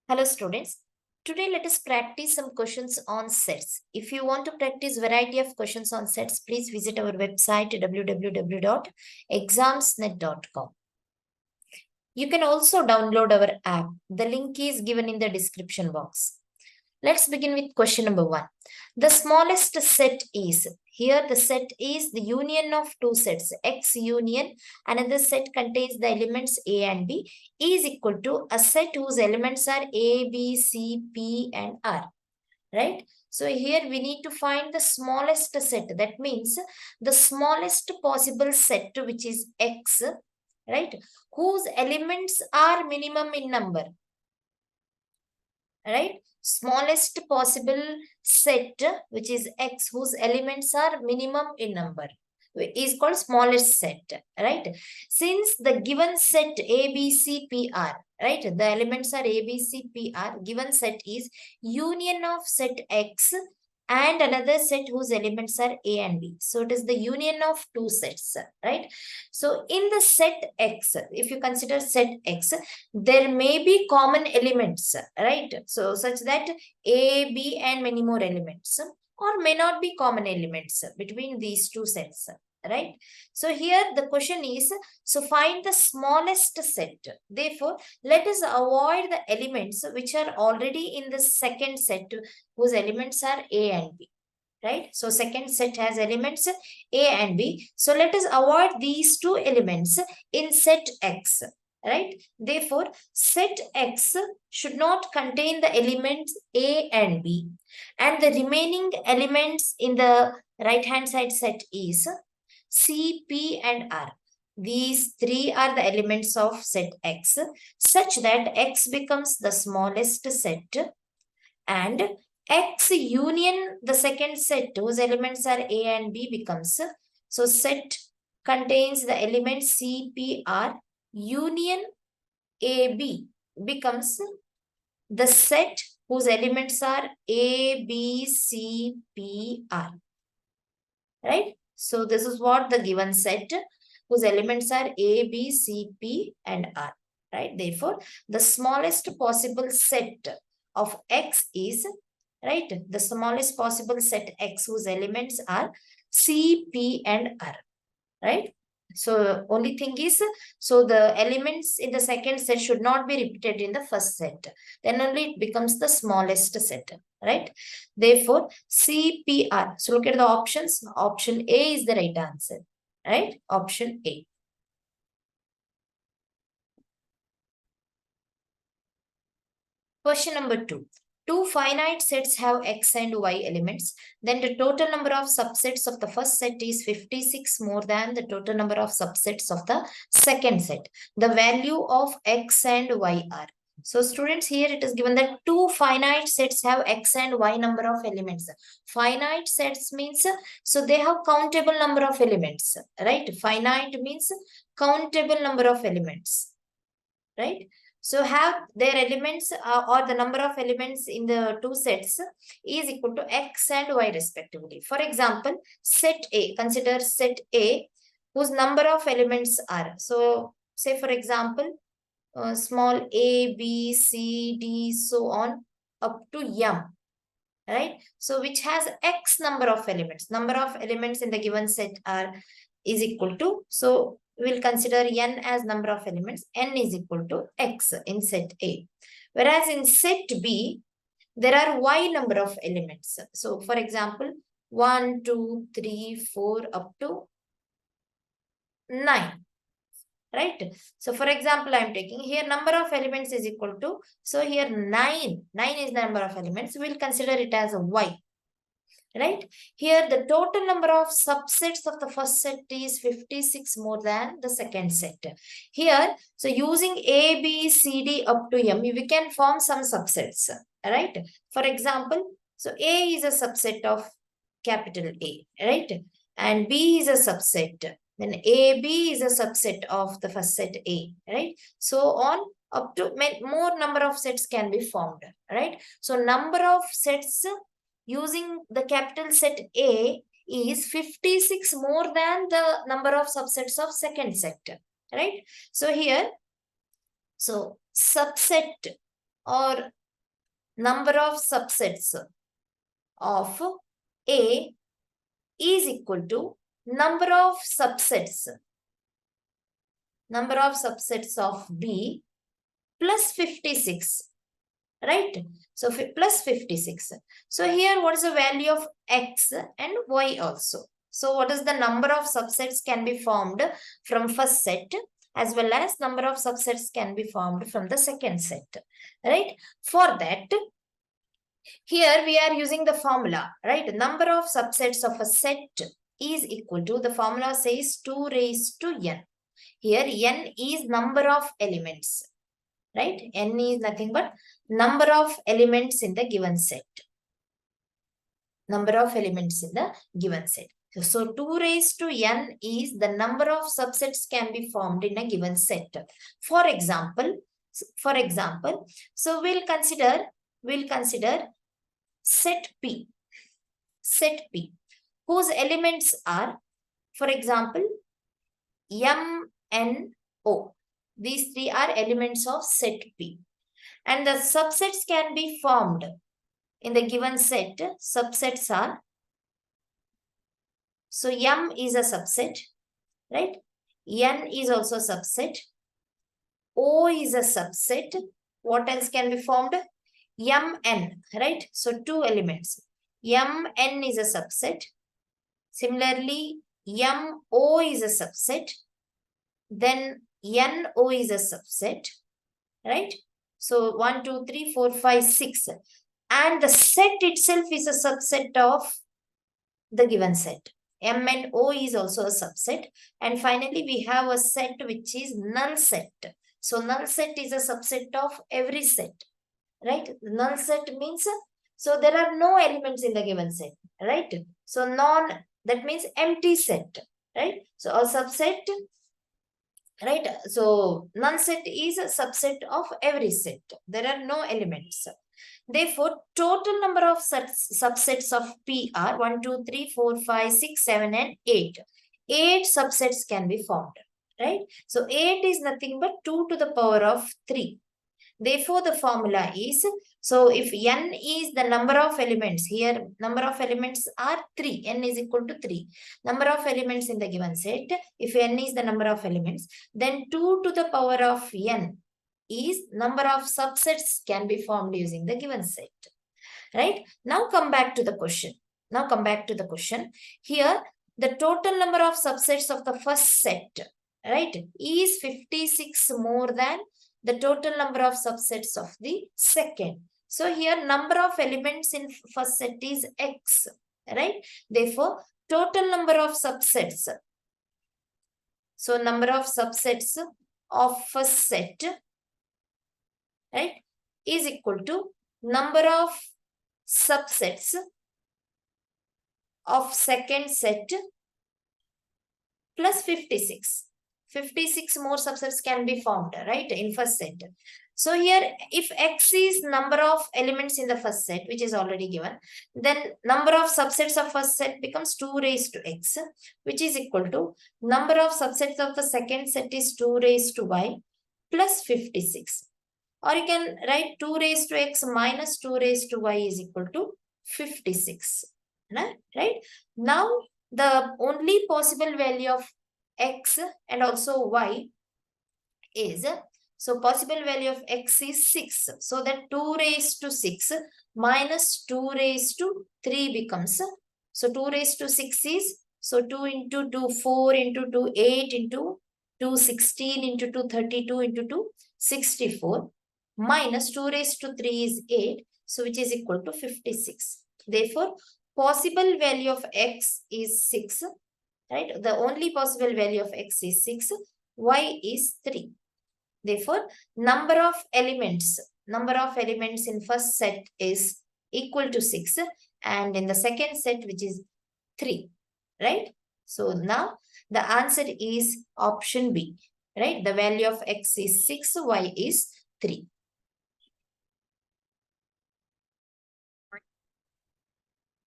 Hello students. Today let us practice some questions on sets. If you want to practice variety of questions on sets, please visit our website www.examsnet.com. You can also download our app. The link is given in the description box. Let's begin with question number 1. The smallest set is, here the set is the union of two sets, X union, another set contains the elements A and B, is equal to a set whose elements are A, B, C, P and R, right? So here we need to find the smallest set. That means the smallest possible set, which is X, right? Whose elements are minimum in number, right? Smallest possible set, which is X, whose elements are minimum in number, is called smallest set, right? Since the given set A, B, C, P, R, right? The elements are A, B, C, P, R. Given set is union of set X and another set whose elements are A and B. So it is the union of two sets, right? So in the set X, if you consider set X, there may be common elements, right? So such that A, B and many more elements, or may not be common elements between these two sets, right? So here the question is, so find the smallest set. Therefore, let us avoid the elements which are already in the second set whose elements are A and B, right? So second set has elements A and B. So let us avoid these two elements in set X, right? Therefore, set X should not contain the elements A and B. And the remaining elements in the right-hand side set is C, P and R. These three are the elements of set X, such that X becomes the smallest set and X union the second set whose elements are A and B becomes, so set contains the elements C, P, R, union A, B becomes the set whose elements are A, B, C, P, R, right? So this is what the given set whose elements are A, B, C, P and R, right? Therefore, the smallest possible set of X is, right? The smallest possible set X whose elements are C, P and R, right? So only thing is, so the elements in the second set should not be repeated in the first set. Then only it becomes the smallest set, right? Therefore, CPR. So look at the options. Option A is the right answer, right? Option A. Question number 2. Two finite sets have X and Y elements. Then the total number of subsets of the first set is 56 more than the total number of subsets of the second set. The value of X and Y are. So students, here it is given that two finite sets have X and Y number of elements. Finite sets means, so they have countable number of elements, right? Finite means countable number of elements, right? So have their elements or the number of elements in the two sets is equal to X and Y respectively. For example, set A, consider set A whose number of elements are. So say for example, small a, B, C, D, so on up to M, right? So which has X number of elements. Number of elements in the given set are is equal to, so we'll consider n as number of elements. N is equal to X in set A. Whereas in set B, there are Y number of elements. So for example, 1, 2, 3, 4 up to 9. Right? So for example, I am taking here number of elements is equal to, so here 9. 9 is the number of elements. We'll consider it as a Y. Right? Here the total number of subsets of the first set is 56 more than the second set. Here, so using A, B, C, D up to M, we can form some subsets. Right? For example, so A is a subset of capital A, right? And B is a subset. Then AB is a subset of the first set A, right? So on up to more number of sets can be formed, right? So number of sets using the capital set A is 56 more than the number of subsets of second set, right? So here, so subset or number of subsets of A is equal to number of subsets of B plus 56, right? So plus 56. So here what is the value of X and Y also? So what is the number of subsets can be formed from first set, as well as number of subsets can be formed from the second set, right? For that, here we are using the formula, right? Number of subsets of a set is equal to, the formula says 2 raised to n. Here n is number of elements, right? N is nothing but number of elements in the given set. Number of elements in the given set. So 2 raised to n is the number of subsets can be formed in a given set. For example, so we'll consider set P, whose elements are, for example, M, N, O. These three are elements of set P. And the subsets can be formed in the given set. Subsets are, so M is a subset, right? N is also a subset. O is a subset. What else can be formed? Mn, right? So 2 elements. Mn is a subset. Similarly, Mo is a subset. Then No is a subset, right? So 1, 2, 3, 4, 5, 6. And the set itself is a subset of the given set. M and O is also a subset. And finally, we have a set which is null set. So null set is a subset of every set, right? Null set means, so there are no elements in the given set, right? So that means empty set, right? So a subset, right? So null set is a subset of every set. There are no elements. Therefore, total number of subsets of P are 1, 2, 3, 4, 5, 6, 7, and 8. 8 subsets can be formed, right? So 8 is nothing but 2 to the power of 3. Therefore, the formula is, so if n is the number of elements, here number of elements are 3, n is equal to 3. Number of elements in the given set, if n is the number of elements, then 2 to the power of n is number of subsets can be formed using the given set, right? Now come back to the question. Here, the total number of subsets of the first set, right, is 56 more than the total number of subsets of the second. So here number of elements in first set is X, right? Therefore, total number of subsets. So number of subsets of first set, right, is equal to number of subsets of second set plus 56. 56 more subsets can be formed, right, in first set. So here, if X is number of elements in the first set, which is already given, then number of subsets of first set becomes 2 raised to X, which is equal to number of subsets of the second set is 2 raised to Y plus 56. Or you can write 2 raised to X minus 2 raised to Y is equal to 56, right? Now, the only possible value of X and also Y is, so possible value of X is 6. So that 2 raised to 6 minus 2 raised to 3 becomes, so 2 raised to 6 is, so 2 into 2, 4 into 2, 8 into 2, 16 into 2, 32 into 2, 64 minus 2 raised to 3 is 8. So which is equal to 56. Therefore, possible value of X is 6. Right? The only possible value of X is 6, Y is 3. Therefore, number of elements in first set is equal to 6, and in the second set, which is 3, right? So now the answer is option B, right? The value of X is 6, Y is 3.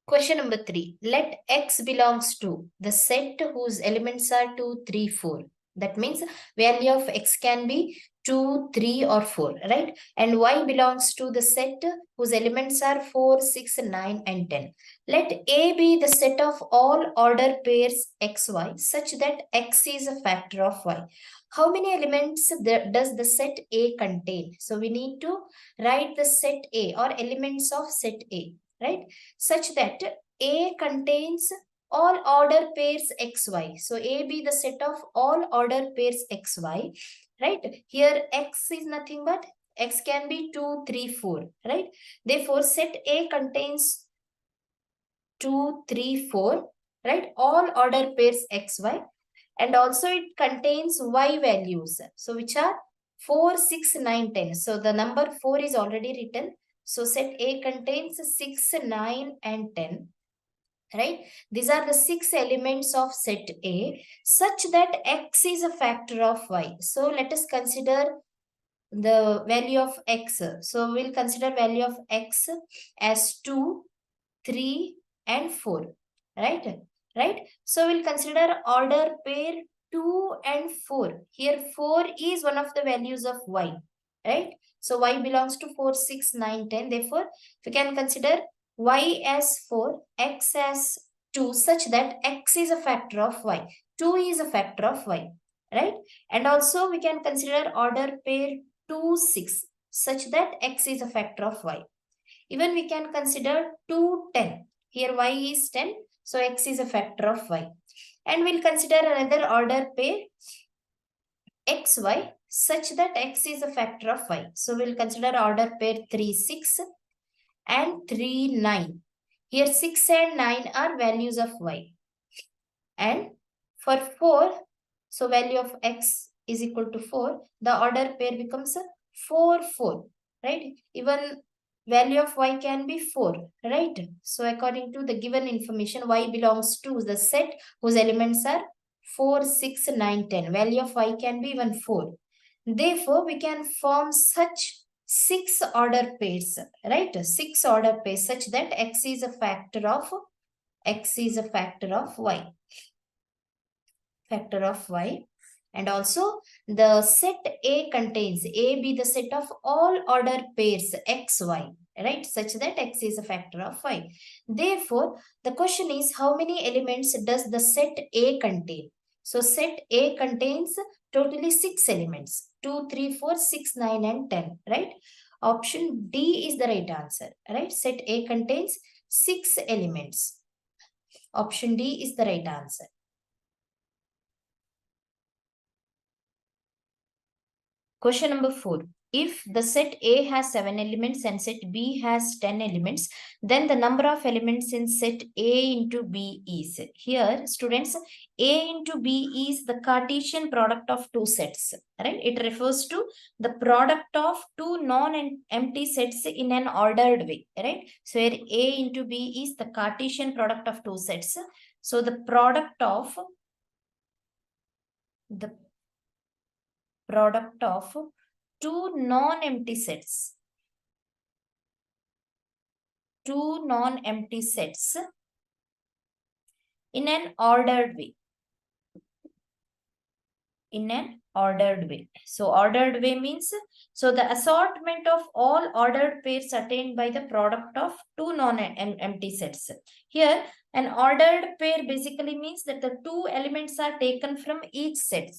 Question number 3. Let X belongs to the set whose elements are 2, 3, 4. That means value of X can be 2, 3 or 4, right? And Y belongs to the set whose elements are 4, 6, 9 and 10. Let A be the set of all order pairs XY such that X is a factor of Y. How many elements does the set A contain? So we need to write the set A or elements of set A, right? Such that A contains all order pairs XY. So A be the set of all order pairs XY, right? Here X is nothing but X can be 2, 3, 4, right? Therefore, set A contains 2, 3, 4, right? All order pairs XY. And also it contains Y values. So which are 4, 6, 9, 10. So the number 4 is already written. So set A contains 6, 9 and 10. Right? These are the 6 elements of set A such that X is a factor of Y. So let us consider the value of X. So we'll consider value of X as 2, 3 and 4. Right? Right? So we'll consider order pair 2 and 4. Here 4 is one of the values of Y. Right? So Y belongs to 4, 6, 9, 10. Therefore, we can consider Y as 4, X as 2 such that X is a factor of Y. 2 is a factor of Y. Right? And also we can consider order pair 2, 6 such that X is a factor of Y. Even we can consider 2, 10. Here Y is 10. So X is a factor of Y. And we'll consider another order pair XY such that X is a factor of Y. So we'll consider order pair 3, 6 and 3, 9. Here 6 and 9 are values of Y. And for 4, so value of X is equal to 4, the order pair becomes 4, 4, right? Even value of Y can be 4, right? So according to the given information, Y belongs to the set whose elements are 4, 6, 9, 10. Value of Y can be even 4. Therefore, we can form such 6 order pairs, right? 6 order pairs such that X is a factor of Y. Factor of Y. And also the set A contains A be the set of all order pairs XY, right? Such that X is a factor of Y. Therefore, the question is how many elements does the set A contain? So set A contains totally 6 elements. 2, 3, 4, 6, 9 and 10, right? Option D is the right answer, right? Set A contains 6 elements. Option D is the right answer. Question number 4. If the set A has 7 elements and set B has 10 elements, then the number of elements in set A into B is. Here, students, A into B is the Cartesian product of two sets, right? It refers to the product of two non-empty sets in an ordered way, right? So here A into B is the Cartesian product of two sets. So the product of two non-empty sets in an ordered way. So ordered way means, so the assortment of all ordered pairs attained by the product of two non-empty sets. Here, an ordered pair basically means that the two elements are taken from each set.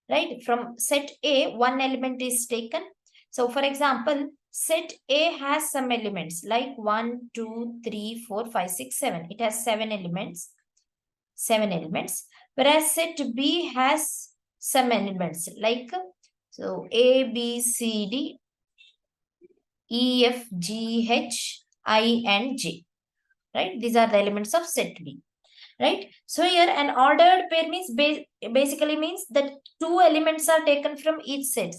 Right? From set A, one element is taken. So for example, set A has some elements like 1, 2, 3, 4, 5, 6, 7. It has 7 elements. Whereas set B has some elements like, so A, B, C, D, E, F, G, H, I and J. Right? These are the elements of set B. Right? So here an ordered pair means basically means that two elements are taken from each set.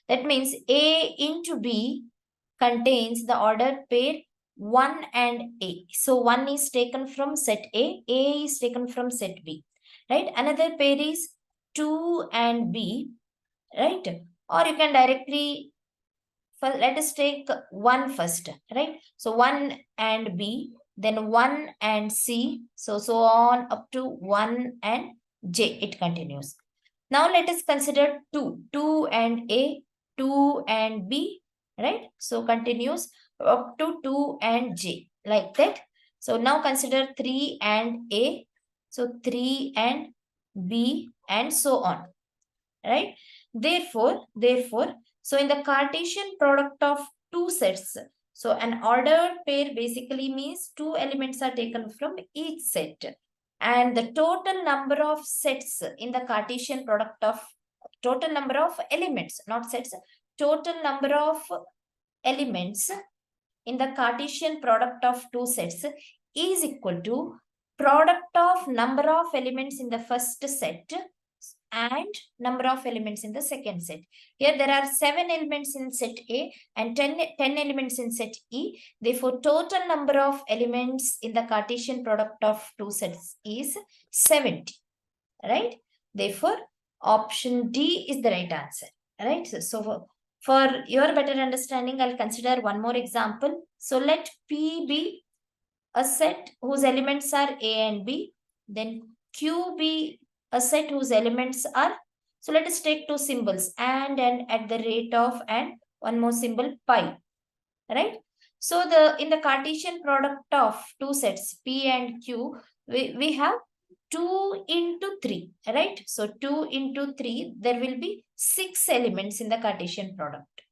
That means A into B contains the ordered pair 1 and A. So 1 is taken from set A is taken from set B. Right? Another pair is 2 and B. Right? Or you can directly, let us take 1 first. Right? So 1 and B. Then 1 and C, so on up to 1 and J, it continues. Now let us consider 2 and A, 2 and B, right? So continues up to 2 and J, like that. So now consider 3 and A. So 3 and B and so on, right? Therefore, so in the Cartesian product of two sets, so an ordered pair basically means two elements are taken from each set. And the total number of sets in the Cartesian product of total number of elements, not sets, total number of elements in the Cartesian product of two sets is equal to product of number of elements in the first set and number of elements in the second set. Here there are 7 elements in set A and 10 elements in set E. Therefore, total number of elements in the Cartesian product of two sets is 70, right? Therefore, option D is the right answer, right? So for your better understanding, I'll consider one more example. So let P be a set whose elements are A and B. Then Q be a set whose elements are, so let us take two symbols, and at the rate of, and one more symbol pi, right? So in the Cartesian product of two sets P and Q, we have 2 into 3, right? So 2 into 3, there will be 6 elements in the Cartesian product,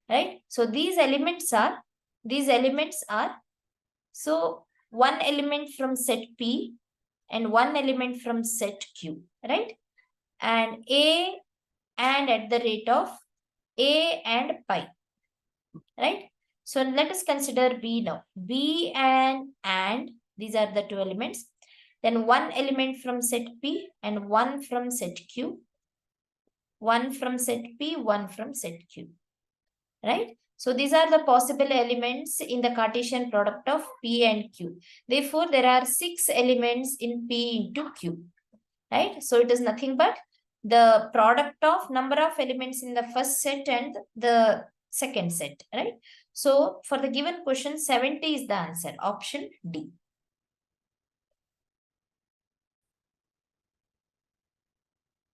right? So these elements are, so one element from set P and one element from set Q, right? And A and at the rate of A and pi, right? So let us consider B now. B and these are the two elements. Then one element from set P and one from set Q. One from set P, one from set Q, right? So these are the possible elements in the Cartesian product of P and Q. Therefore, there are 6 elements in P into Q, right? So it is nothing but the product of number of elements in the first set and the second set, right? So for the given question, 70 is the answer, option D.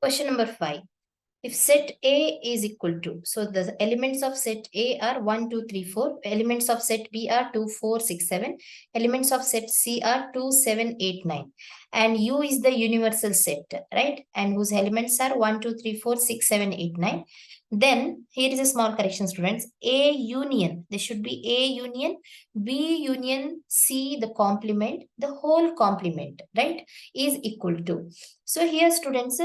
Question number 5. If set A is equal to, so the elements of set A are 1, 2, 3, 4. Elements of set B are 2, 4, 6, 7. Elements of set C are 2, 7, 8, 9. And U is the universal set, right? And whose elements are 1, 2, 3, 4, 6, 7, 8, 9. Then here is a small correction, students. A union, there should be A union, B union, C the complement, the whole complement, right, is equal to. So here, students,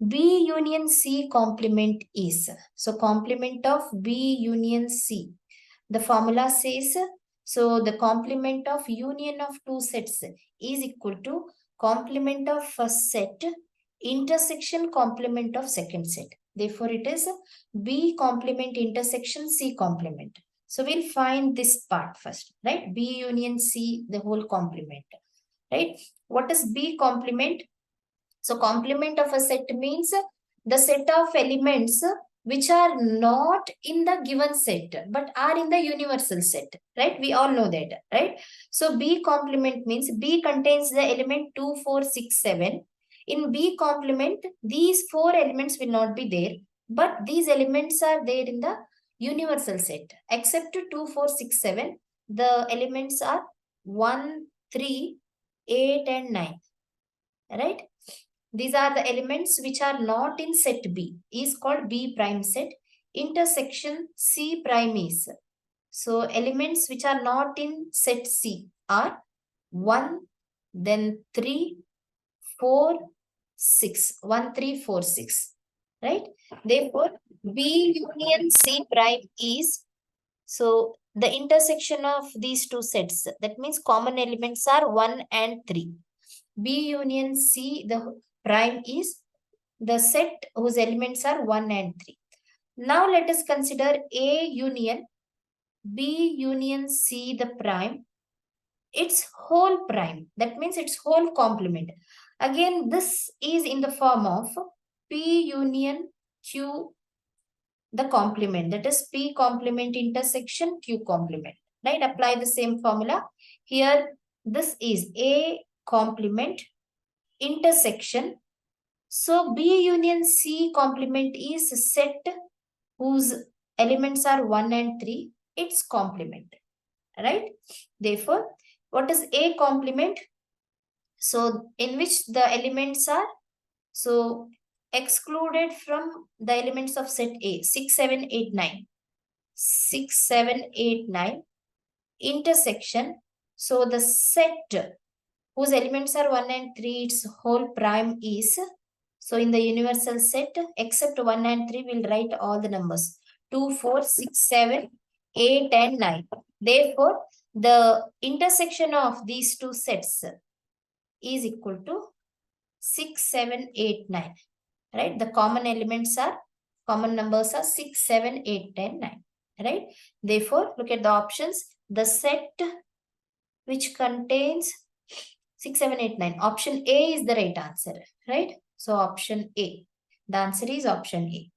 B union C complement is, so complement of B union C. The formula says, so the complement of union of two sets is equal to complement of first set intersection complement of second set. Therefore, it is B complement intersection C complement. So we'll find this part first, right? B union C, the whole complement, right? What is B complement? So complement of a set means the set of elements which are not in the given set but are in the universal set, right? We all know that, right? So B complement means B contains the element 2, 4, 6, 7. In B complement, these 4 elements will not be there, but these elements are there in the universal set. Except 2, 4, 6, 7, the elements are 1, 3, 8 and 9, right? These are the elements which are not in set B, is called B prime set. Intersection C prime is. So elements which are not in set C are 1, then 3, 4, 6. 1, 3, 4, 6. Right? Therefore, B union C prime is, so the intersection of these two sets, that means common elements are 1 and 3. B union C, the prime is the set whose elements are 1 and 3. Now let us consider A union B union C, the prime, its whole prime. That means its whole complement. Again, this is in the form of P union Q, the complement. That is P complement intersection Q complement. Right? Apply the same formula. Here, this is A complement intersection. So B union C complement is set whose elements are 1 and 3, its complement, right? Therefore, what is A complement? So in which the elements are so excluded from the elements of set A, 6, 7, 8, 9. 6, 7, 8, 9 intersection. So the set whose elements are 1 and 3, its whole prime is. So in the universal set, except 1 and 3, we'll write all the numbers. 2, 4, 6, 7, 8, and 9. Therefore, the intersection of these two sets is equal to 6, 7, 8, 9. Right? The common numbers are 6, 7, 8, 10, 9. Right? Therefore, look at the options. The set which contains 6, 7, 8, 9. Option A is the right answer. Right? So, option A. The answer is option A.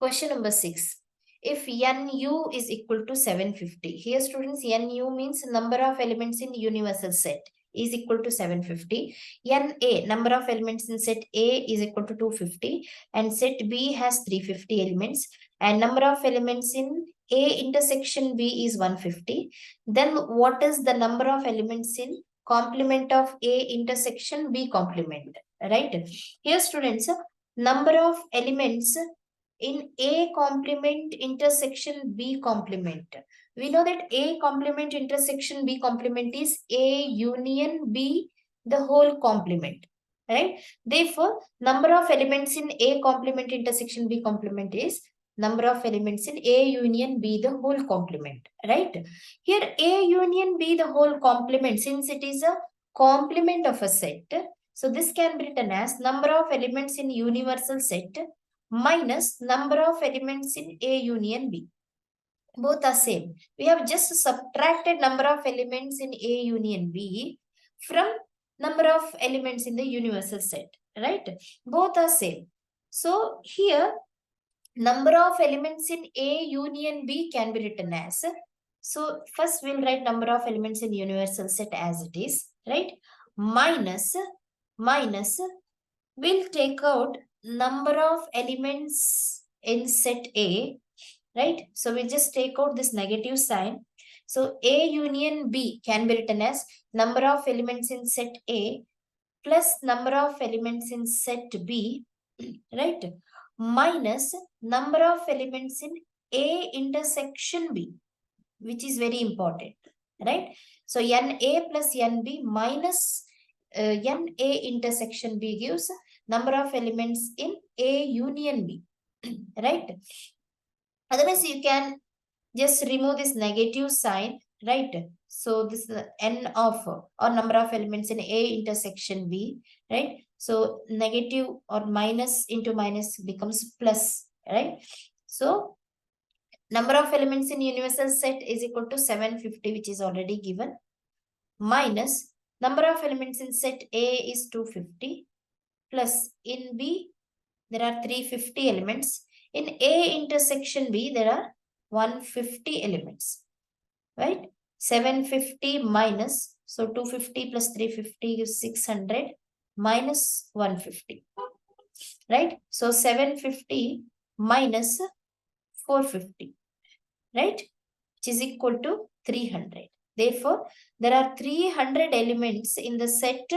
Question number 6. If NU is equal to 750. Here, students, NU means number of elements in universal set is equal to 750. NA, number of elements in set A is equal to 250. And set B has 350 elements. And number of elements in A intersection B is 150. Then what is the number of elements in complement of A intersection B complement? Right? Here, students, number of elements in A complement intersection B complement. We know that A complement intersection B complement is A union B, the whole complement. Right? Therefore, number of elements in A complement intersection B complement is number of elements in A union B, the whole complement. Right? Here, A union B, the whole complement, since it is a complement of a set. So, this can be written as number of elements in universal set minus number of elements in A union B. Both are same. We have just subtracted number of elements in A union B from number of elements in the universal set, right? Both are same. So here, number of elements in A union B can be written as, so first we'll write number of elements in universal set as it is, right? Minus, we'll take out number of elements in set A, right? So we just take out this negative sign. So A union B can be written as number of elements in set A plus number of elements in set B, right? Minus number of elements in A intersection B, which is very important, right? So NA plus NB minus NA intersection B gives number of elements in A union B, right? Otherwise, you can just remove this negative sign, right? So this is N of or number of elements in A intersection B, right? So negative or minus into minus becomes plus, right? So number of elements in universal set is equal to 750, which is already given, minus number of elements in set A is 250, plus in B, there are 350 elements. In A intersection B, there are 150 elements, right? 750 minus, so 250 plus 350 gives 600 minus 150, right? So 750 minus 450, right? Which is equal to 300. Therefore, there are 300 elements in the set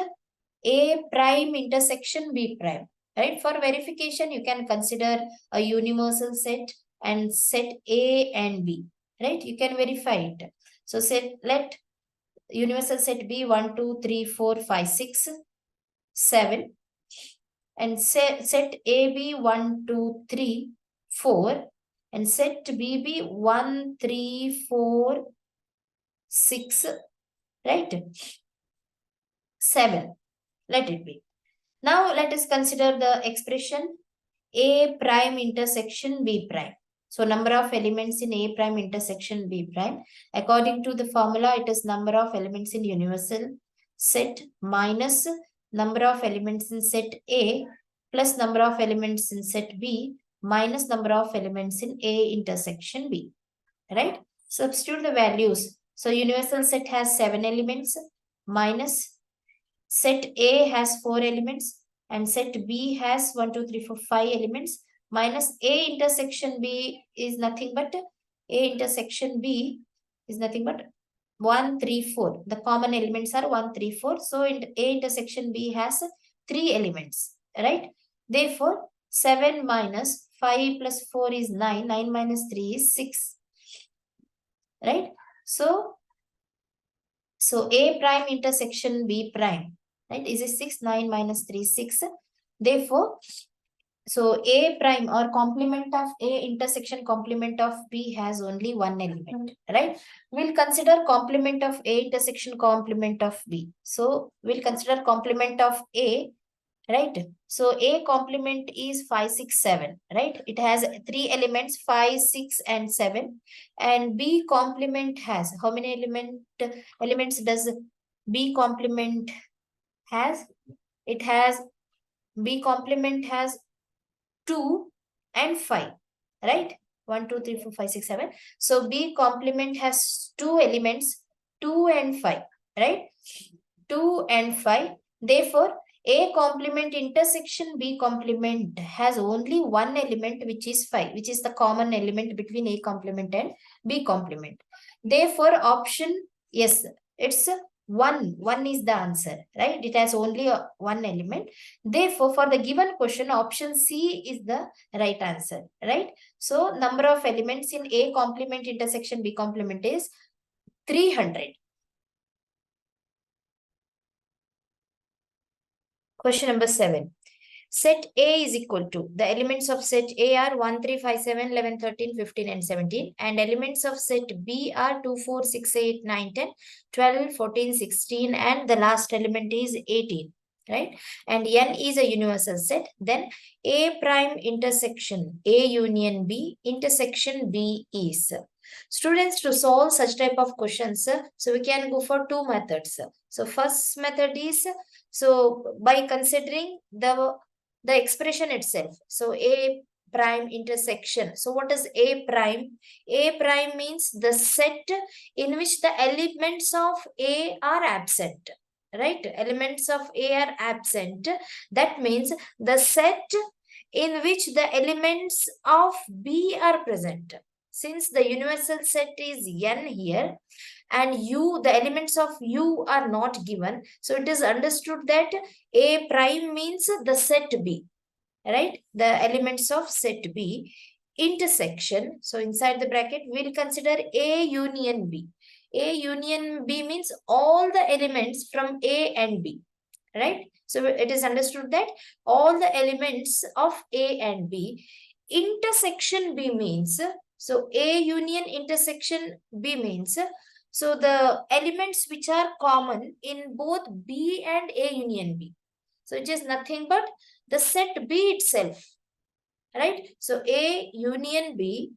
A prime intersection B prime. Right? For verification, you can consider a universal set and set A and B. Right? You can verify it. So let universal set be 1, 2, 3, 4, 5, 6, 7. And set A be 1, 2, 3, 4. And set B be 1, 3, 4, 6. Right? 7. Let it be. Now let us consider the expression A prime intersection B prime. So number of elements in A prime intersection B prime. According to the formula, it is number of elements in universal set minus number of elements in set A plus number of elements in set B minus number of elements in A intersection B. Right? Substitute the values. So universal set has 7 elements minus set A has 4 elements and set B has 1, 2, 3, 4, 5 elements, minus A intersection B is nothing but 1, 3, 4. The common elements are 1, 3, 4. So A intersection B has 3 elements, right? Therefore, 7 minus 5 plus 4 is 9. 9 minus 3 is 6, right? So A prime intersection B prime, right? Is it 6? 9 minus 3 is 6. Therefore, so A prime or complement of A intersection complement of B has only one element, right? We'll consider complement of A intersection complement of B. So we'll consider complement of A, right? So A complement is 5, 6, 7, right? It has 3 elements, 5, 6, and 7. And B complement has how many elements does B complement has? It has B complement has 2 and 5, right? 1, 2, 3, 4, 5, 6, 7. So B complement has 2 elements, 2 and 5, right? 2 and 5. Therefore, A complement intersection B complement has only one element, which is 5, which is the common element between A complement and B complement. Therefore, option, yes, it's 1. 1 is the answer, right? It has only one element. Therefore, for the given question, option C is the right answer, right? So, number of elements in A complement intersection B complement is 300. Question number 7. Set A is equal to, the elements of set A are 1, 3, 5, 7, 11, 13, 15, and 17. And elements of set B are 2, 4, 6, 8, 9, 10, 12, 14, 16, and the last element is 18, right? And N is a universal set. Then A prime intersection A union B intersection B is. Students, to solve such type of questions, so we can go for 2 methods. So first method is, so by considering the expression itself. So A prime intersection. So what is A prime? A prime means the set in which the elements of A are absent, right? Elements of A are absent. That means the set in which the elements of B are present. Since the universal set is N here, and U, the elements of U are not given, so it is understood that A prime means the set B, right? The elements of set B intersection. So inside the bracket, we'll consider A union B. A union B means all the elements from A and B, right? So it is understood that all the elements of A and B. Intersection B means, so A union intersection B means, so the elements which are common in both B and A union B. So it is nothing but the set B itself, right? So A union B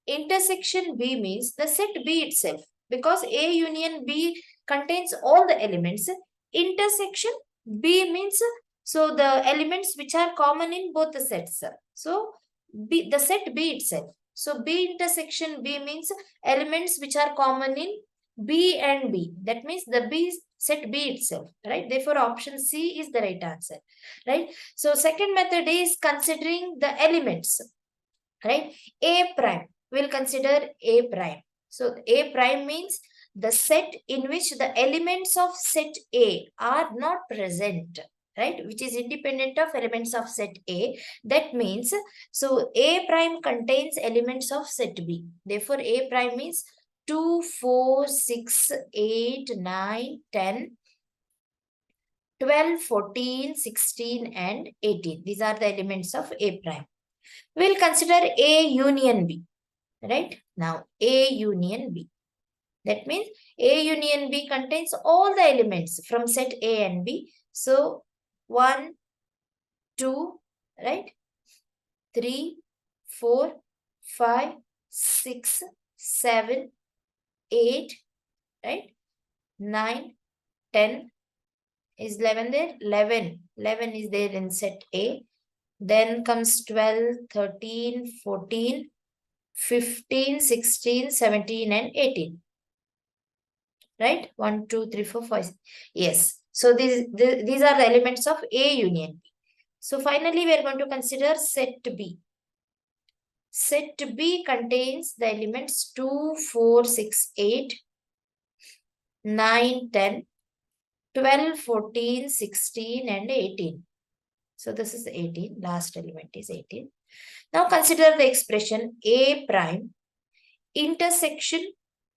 intersection B means the set B itself, because A union B contains all the elements. Intersection B means, so the elements which are common in both the sets. So B, the set B itself. So B intersection B means elements which are common in B and B. That means the B set B itself, right? Therefore, option C is the right answer, right? So second method is considering the elements, right? A prime, we'll consider A prime. So A prime means the set in which the elements of set A are not present, right? Which is independent of elements of set A. That means, so A prime contains elements of set B. Therefore, A prime means 2, 4, 6, 8, 9, 10, 12, 14, 16, and 18. These are the elements of A prime. We'll consider A union B, right? Now, A union B. That means A union B contains all the elements from set A and B. So, 1, 2, right? 3, 4, 5, 6, 7, 8, right? 9, 10. Is 11 there? 11. 11 is there in set A. Then comes 12, 13, 14, 15, 16, 17, and 18. Right? 1, 2, 3, 4, 5. Yes. So these are the elements of A union B. So finally, we are going to consider set B. Set B contains the elements 2, 4, 6, 8, 9, 10, 12, 14, 16, and 18. So this is 18. Last element is 18. Now consider the expression A prime intersection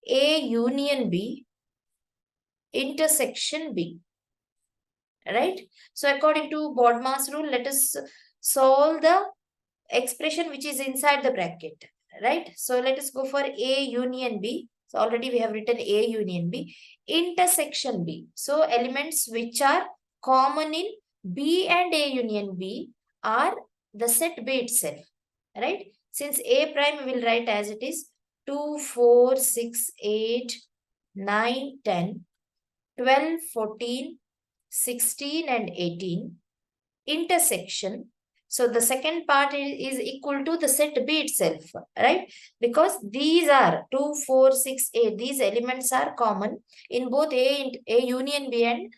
A union B intersection B. Right? So according to BODMAS rule, let us solve the expression which is inside the bracket. Right? So let us go for A union B. So already we have written A union B. Intersection B. So elements which are common in B and A union B are the set B itself. Right? Since A prime we will write as it is 2, 4, 6, 8, 9, 10, 12, 14, 16 and 18 intersection. So the second part is equal to the set B itself, right? Because these are 2, 4, 6, 8. These elements are common in both A union B and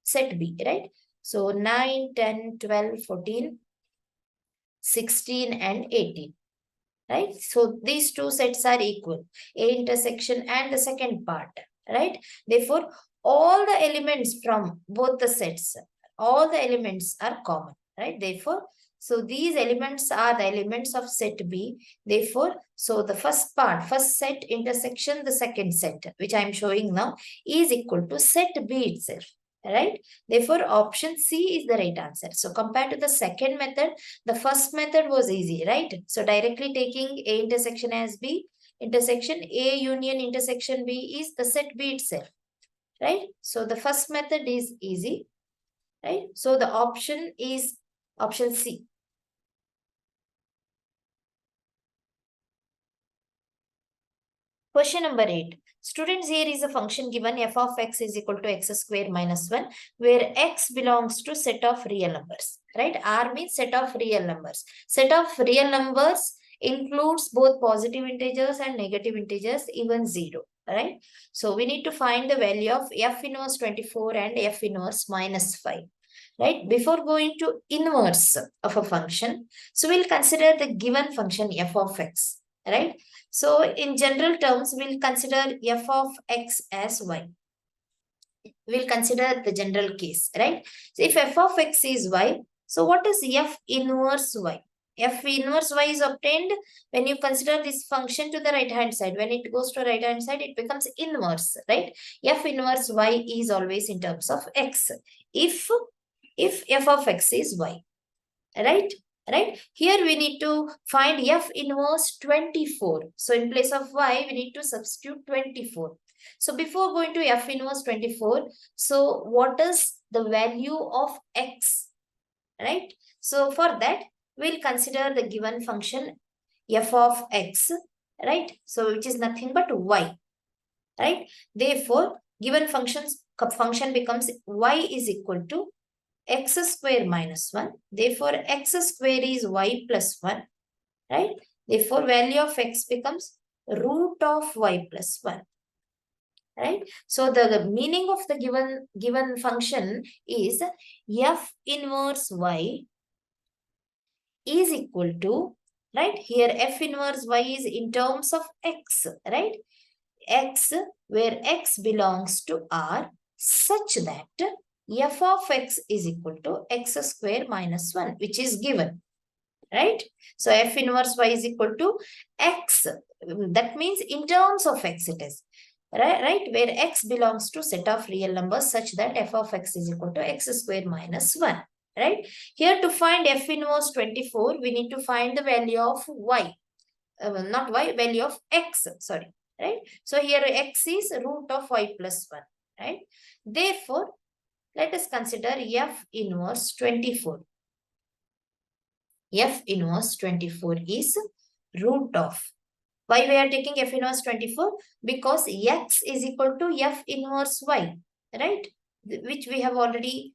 set B, right? So 9, 10, 12, 14, 16 and 18. Right? So these two sets are equal, A intersection and the second part, right? Therefore, all the elements from both the sets, all the elements are common, right? Therefore, so these elements are the elements of set B. Therefore, so the first part, first set intersection, the second set, which I am showing now, is equal to set B itself. Right? Therefore, option C is the right answer. So compared to the second method, the first method was easy, right? So directly taking A intersection as B, intersection A union intersection B is the set B itself, right? So the first method is easy, right? So the option is option C. Question number 8. Students, here is a function given f of x is equal to x square minus 1, where x belongs to set of real numbers, right? R means set of real numbers. Set of real numbers includes both positive integers and negative integers, even 0, right? So we need to find the value of f inverse 24 and f inverse minus 5. Right? Before going to inverse of a function, so we'll consider the given function f of x, right? So in general terms, we'll consider f of x as y. We'll consider the general case, right? So if f of x is y, so what is f inverse y? F inverse y is obtained when you consider this function to the right hand side. When it goes to right hand side, it becomes inverse, right? F inverse y is always in terms of x. If f of x is y, right? Right? Here we need to find f inverse 24. So in place of y, we need to substitute 24. So before going to f inverse 24, so what is the value of x? Right? So for that, we'll consider the given function f of x, right? So which is nothing but y, right? Therefore, given function becomes y is equal to x square minus 1. Therefore, x square is y plus 1, right? Therefore, value of x becomes root of y plus 1, right? So, the meaning of the given function is f inverse y is equal to, right? Here, f inverse y is in terms of x, right? X, where x belongs to R, such that f of x is equal to x square minus 1, which is given, right? So f inverse y is equal to x. That means in terms of x it is, right? Where x belongs to set of real numbers such that f of x is equal to x square minus 1, right? Here to find f inverse 24, we need to find the value of y. Not y, value of x, sorry, right? So here x is root of y plus 1, right? Therefore, let us consider f inverse 24. F inverse 24 is root of. Why we are taking f inverse 24? Because x is equal to f inverse y, right? Which we have already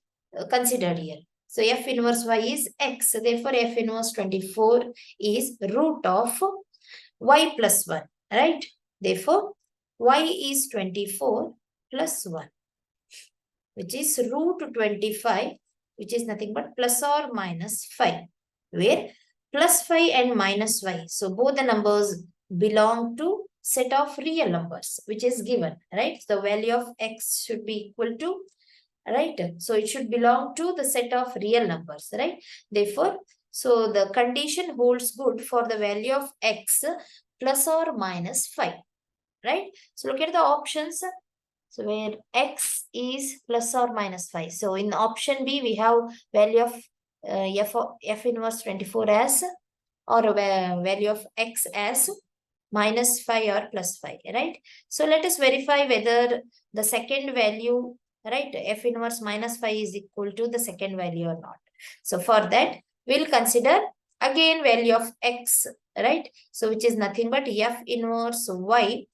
considered here. So f inverse y is x. Therefore, f inverse 24 is root of y plus 1, right? Therefore, y is 24 plus 1, which is root 25 which is nothing but plus or minus 5, where plus 5 and minus 5. So both the numbers belong to set of real numbers, which is given, right? The value of x should be equal to, right? So it should belong to the set of real numbers, right? Therefore, so the condition holds good for the value of x plus or minus 5, right? So look at the options. So where x is plus or minus 5. So in option B, we have value of f inverse 24 as, or value of x as minus 5 or plus 5, right? So let us verify whether the second value, right, f inverse minus 5 is equal to the second value or not. So for that, we'll consider again value of x, right? So which is nothing but f inverse y,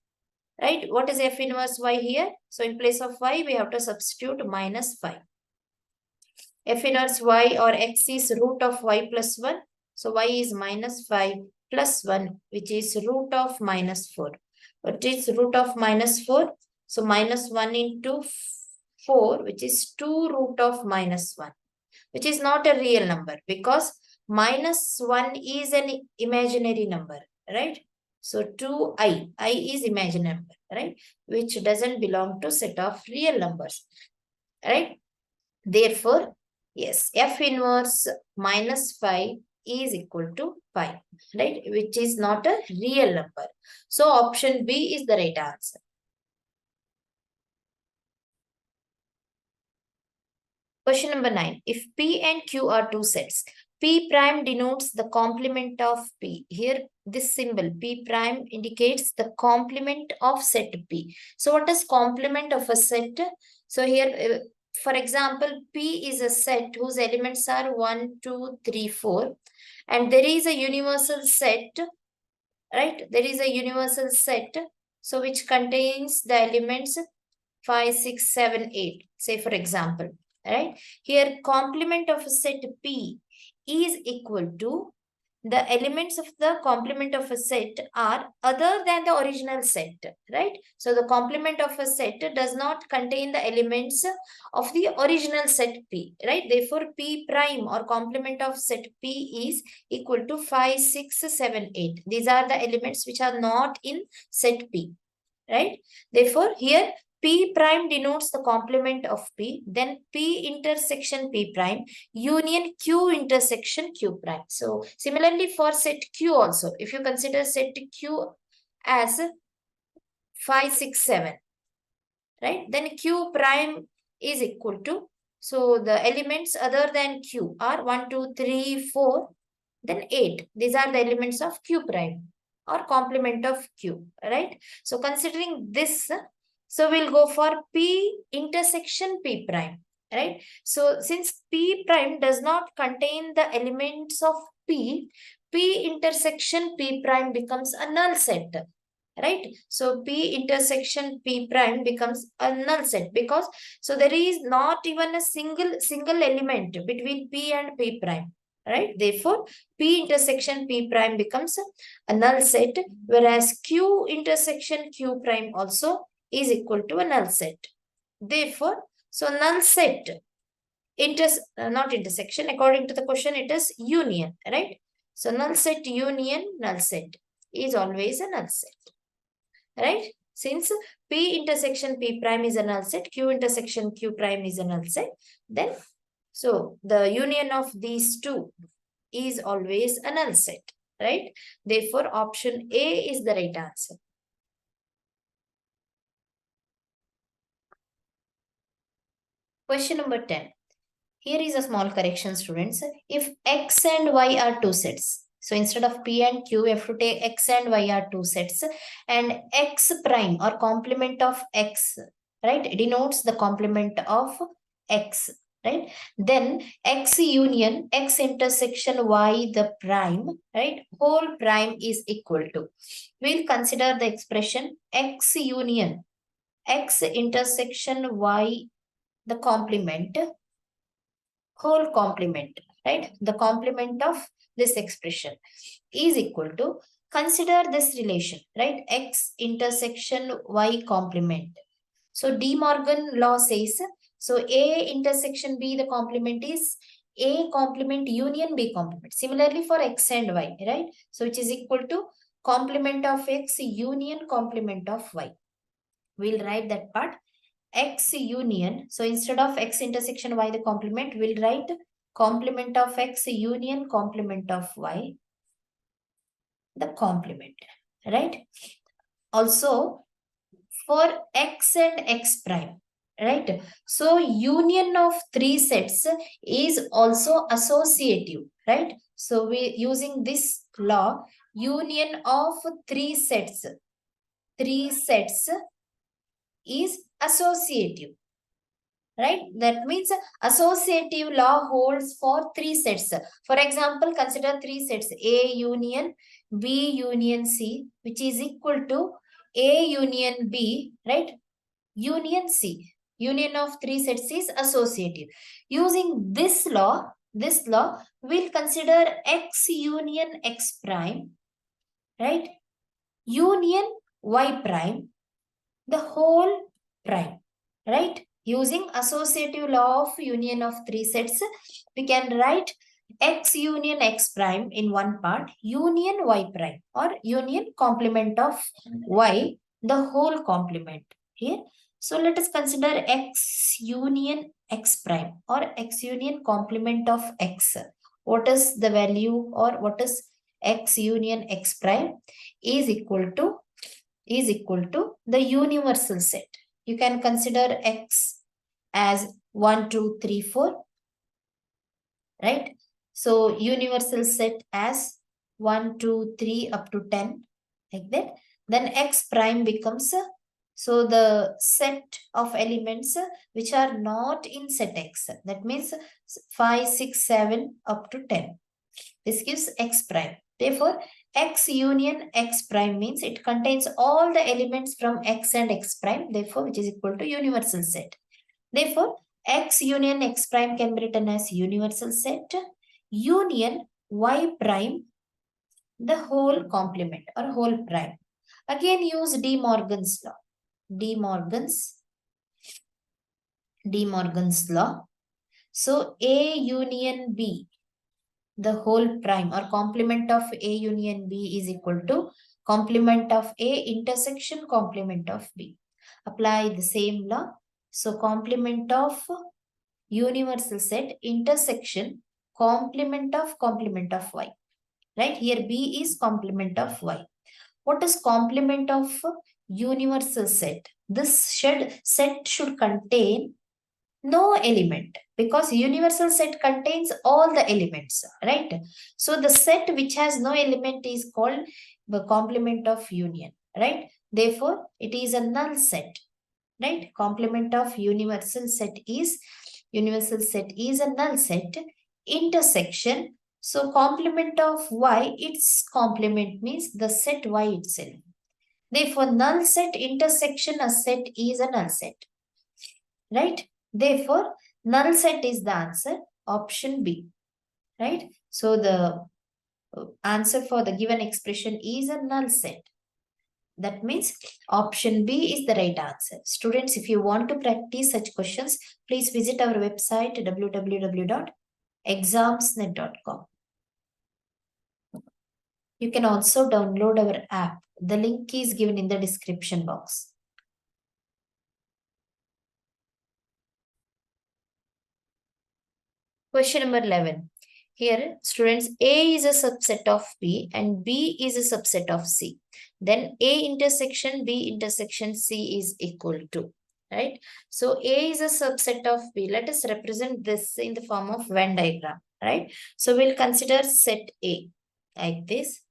right? What is f inverse y here? So in place of y, we have to substitute minus 5. F inverse y or x is root of y plus 1. So y is minus 5 plus 1, which is root of minus 4. What is root of minus 4? So minus 1 into 4, which is 2 root of minus 1, which is not a real number because minus 1 is an imaginary number, right? So 2i, I is imaginary number, right? Which doesn't belong to set of real numbers, right? Therefore, yes, f inverse minus 5 is equal to 5, right? Which is not a real number. So option B is the right answer. Question number 9. If P and Q are two sets, P prime denotes the complement of P. Here, this symbol P prime indicates the complement of set P. So what is complement of a set? So here, for example, P is a set whose elements are 1, 2, 3, 4. And there is a universal set, right? There is a universal set, so which contains the elements 5, 6, 7, 8. Say for example, right? Here complement of a set P is equal to the elements of the complement of a set are other than the original set, right? So the complement of a set does not contain the elements of the original set P, right? Therefore, P prime or complement of set P is equal to 5, 6, 7, 8. These are the elements which are not in set P, right? Therefore, here P prime denotes the complement of P, then P intersection P prime, union Q intersection Q prime. So, similarly for set Q also, if you consider set Q as 5, 6, 7, right? Then Q prime is equal to, so the elements other than Q are 1, 2, 3, 4, then 8. These are the elements of Q prime or complement of Q, right? So, considering this, so we'll go for P intersection P prime, right? So since P prime does not contain the elements of P, P intersection P prime becomes a null set, right? So P intersection P prime becomes a null set because so there is not even a single element between P and P prime, right? Therefore, P intersection P prime becomes a null set, whereas Q intersection Q prime also is equal to a null set. Therefore, so null set, not intersection, according to the question, it is union, right? So null set union null set is always a null set, right? Since P intersection P prime is a null set, Q intersection Q prime is a null set, then so the union of these two is always a null set, right? Therefore, option A is the right answer. Question number 10. Here is a small correction, students. If X and Y are two sets, so instead of P and Q, we have to take X and Y are two sets, and X prime or complement of X, right, denotes the complement of X, right? Then X union X intersection Y the prime, right, whole prime is equal to. We'll consider the expression X union X intersection Y the complement, whole complement, right? The complement of this expression is equal to, consider this relation, right? X intersection Y complement. So De Morgan law says, So A intersection B, the complement is A complement union B complement. Similarly for X and Y, right? So which is equal to complement of X union complement of Y. We'll write that part. X union. So instead of X intersection Y, the complement, we'll write complement of X union complement of Y, the complement, right? Also, for X and X prime, right? So union of three sets is also associative, right? So we using this law, union of three sets is associative, right? That means associative law holds for three sets. For example, consider three sets A union B union C, which is equal to A union B, right? Union C. Union of three sets is associative. Using this law, we'll consider X union X prime, right? Union Y prime, the whole prime, right? Using associative law of union of three sets, we can write X union X prime in one part, union Y prime, or union complement of Y, the whole complement here. So let us consider X union X prime or X union complement of X. What is the value, or what is X union X prime is equal to the universal set. You can consider X as 1, 2, 3, 4, right? So universal set as 1, 2, 3 up to 10, like that. Then X prime becomes so the set of elements which are not in set X. That means 5, 6, 7 up to 10. This gives X prime. Therefore, X union X prime means it contains all the elements from X and X prime, therefore, which is equal to universal set. Therefore, X union X prime can be written as universal set, union Y prime, the whole complement or whole prime. Again, use De Morgan's law. De Morgan's law. So, A union B, the whole prime or complement of A union B is equal to complement of A intersection complement of B. Apply the same law. So complement of universal set intersection complement of Y. Right? Here B is complement of Y. What is complement of universal set? This set should contain no element, because universal set contains all the elements, right? So the set which has no element is called the complement of union, right? Therefore it is a null set, right? Complement of universal set is a null set intersection. So complement of Y, its complement means the set Y itself. Therefore null set intersection a set is a null set, right? Therefore, null set is the answer, option B, right? So the answer for the given expression is a null set. That means option B is the right answer. Students, if you want to practice such questions, please visit our website www.examsnet.com. You can also download our app. The link is given in the description box. Question number 11. Here, students, A is a subset of B and B is a subset of C. Then A intersection B intersection C is equal to, right? So A is a subset of B. Let us represent this in the form of Venn diagram, right? So we'll consider set A like this,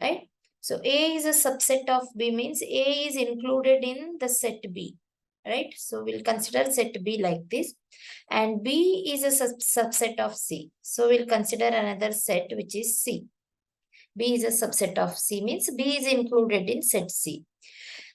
right? So A is a subset of B means A is included in the set B, right? So we'll consider set B like this. And B is a subset of C. So we'll consider another set which is C. B is a subset of C means B is included in set C.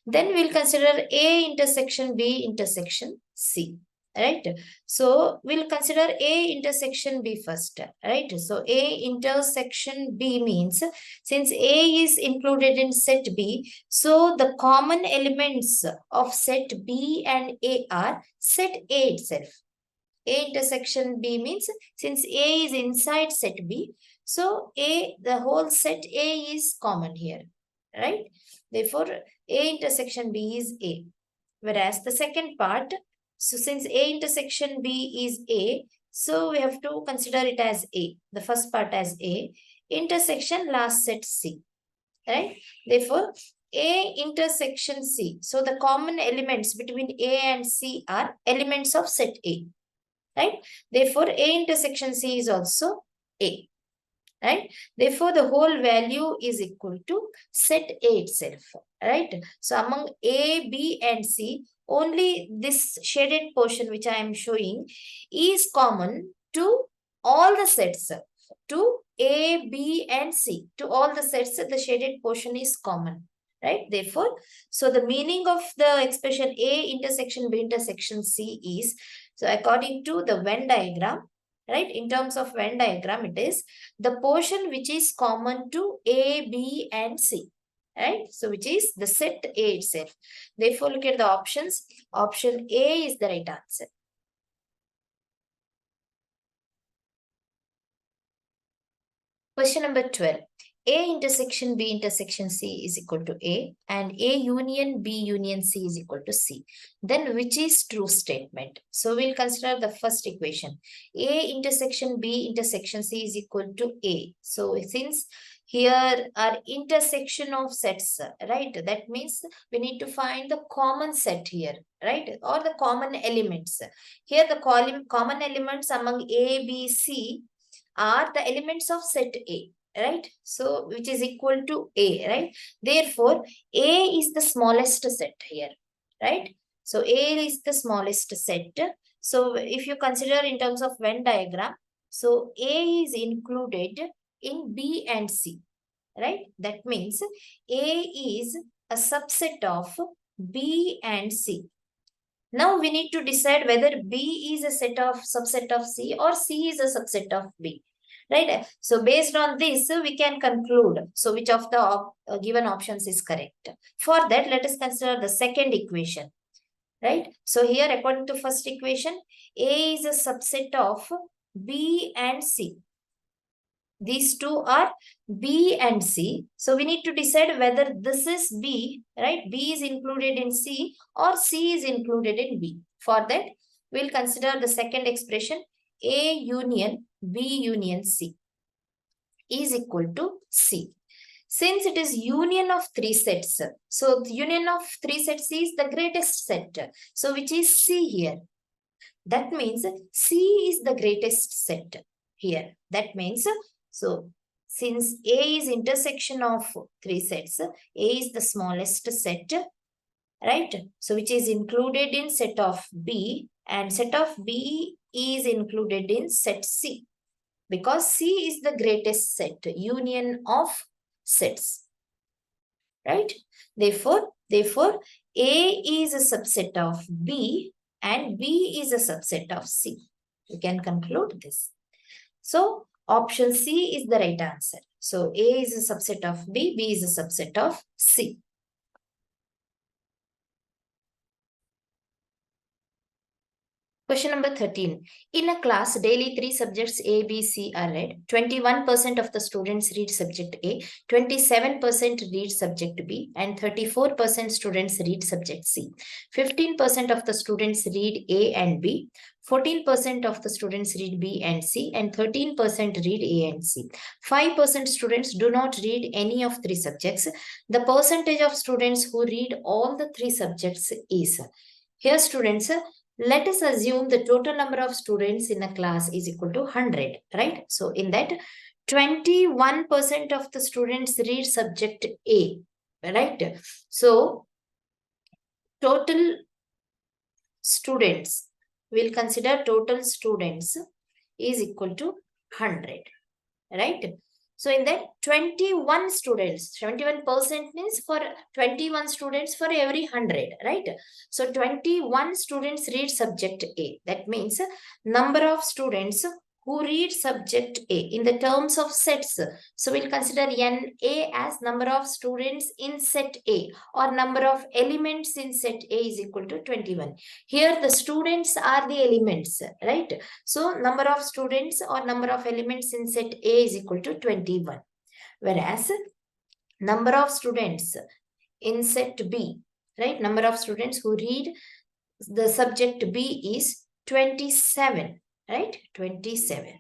Then we'll consider A intersection B intersection C, right? So we'll consider A intersection B first, right? So A intersection B means since A is included in set B, so the common elements of set B and A are set A itself. A intersection B means since A is inside set B, so the whole set A is common here, right? Therefore, A intersection B is A. Whereas the second part, so since A intersection B is A, so we have to consider it as A. The first part as A, intersection last set C, right? Therefore, A intersection C. So the common elements between A and C are elements of set A, right? Therefore, A intersection C is also A, right? Therefore, the whole value is equal to set A itself, right? So, among A, B and C, only this shaded portion which I am showing is common to all the sets, to A, B and C. To all the sets, the shaded portion is common, right? Therefore, so the meaning of the expression A intersection B intersection C is, so according to the Venn diagram, right? In terms of Venn diagram, it is the portion which is common to A, B and C, right? So which is the set A itself. Therefore, look at the options. Option A is the right answer. Question number 12. A intersection B intersection C is equal to A and A union B union C is equal to C. Then which is true statement? So we'll consider the first equation. A intersection B intersection C is equal to A. So since here are intersection of sets, right? That means we need to find the common set here, right? Or the common elements. Here the common elements among A, B, C are the elements of set A, right? So which is equal to A, right? Therefore, A is the smallest set here, right? So A is the smallest set. So if you consider in terms of Venn diagram, so A is included in B and C, right? That means A is a subset of B and C. Now we need to decide whether B is a subset of C or C is a subset of B, right? So based on this, we can conclude. So which of the given options is correct? For that, let us consider the second equation, right? So here, according to first equation, A is a subset of B and C. These two are B and C. So we need to decide whether this is B, right? B is included in C or C is included in B. For that, we'll consider the second expression, A union B union C is equal to C. Since it is union of three sets, so the union of three sets is the greatest set. So which is C here. That means C is the greatest set here. That means, so since A is intersection of three sets, A is the smallest set, right? So which is included in set of B and set of B is included in set C because C is the greatest set, union of sets, right? Therefore, A is a subset of B and B is a subset of C. We can conclude this. So option C is the right answer. So A is a subset of B, B is a subset of C. Question number 13. In a class, daily 3 subjects A, B, C are read. 21% of the students read subject A, 27% read subject B, and 34% students read subject C. 15% of the students read A and B, 14% of the students read B and C, and 13% read A and C. 5% students do not read any of 3 subjects. The percentage of students who read all the 3 subjects is. Here, students, let us assume the total number of students in a class is equal to 100, right? So in that, 21% of the students read subject A, right? So total students, we'll consider total students is equal to 100, right? So in that 21 students, 21% means for 21 students for every 100, right? So 21 students read subject A. That means number of students who read subject A in the terms of sets. So we'll consider NA as number of students in set A, or number of elements in set A is equal to 21. Here the students are the elements, right? So number of students or number of elements in set A is equal to 21. Whereas number of students in set B, right? Number of students who read the subject B is 27, right? 27.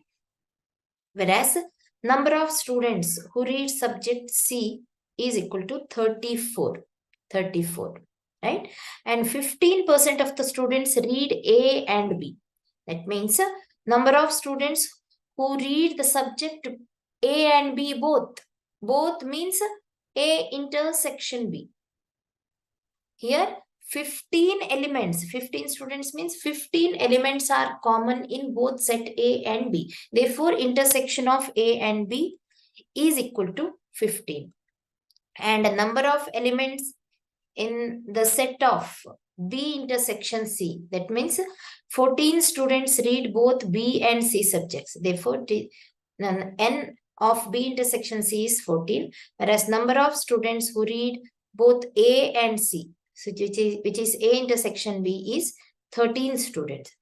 Whereas number of students who read subject C is equal to 34. 34, right? And 15% of the students read A and B. That means number of students who read the subject A and B both. Both means A intersection B. Here 15 elements, 15 students means 15 elements are common in both set A and B. Therefore, intersection of A and B is equal to 15. And a number of elements in the set of B intersection C, that means 14 students read both B and C subjects. Therefore, N of B intersection C is 14, whereas number of students who read both A and C, so which is A intersection B, is 13 students.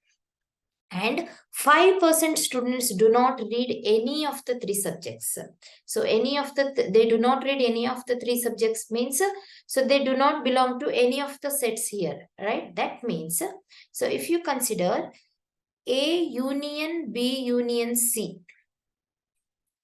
And 5% students do not read any of the three subjects. So they do not read any of the three subjects means, so they do not belong to any of the sets here, right? That means, so if you consider A union B union C,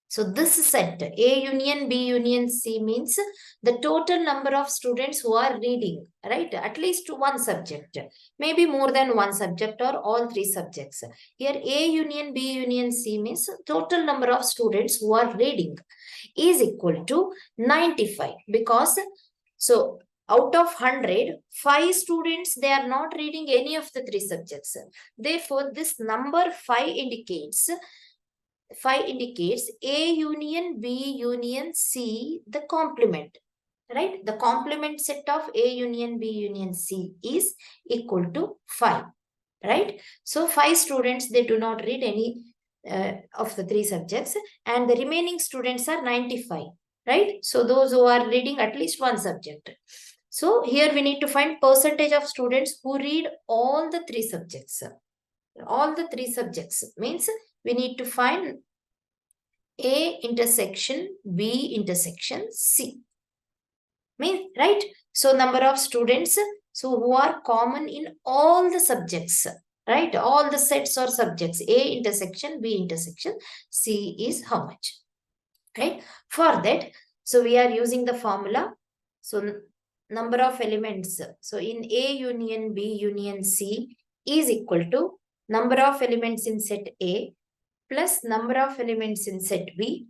so this set A union B union C means the total number of students who are reading, right? At least one subject, maybe more than one subject or all three subjects. Here A union B union C means total number of students who are reading is equal to 95, because so out of 100, 5 students, they are not reading any of the three subjects. Therefore, this number 5 indicates A union B union C, the complement, right? The complement set of A union B union C is equal to 5, right? So 5 students, they do not read any of the three subjects, and the remaining students are 95, right? So those who are reading at least one subject. So here we need to find percentage of students who read all the three subjects. All the three subjects means we need to find A intersection B intersection C. Means, right? So number of students so who are common in all the subjects, right? All the sets or subjects, A intersection B intersection C is how much, right? For that, so we are using the formula. So number of elements, so in A union B union C is equal to number of elements in set A plus number of elements in set B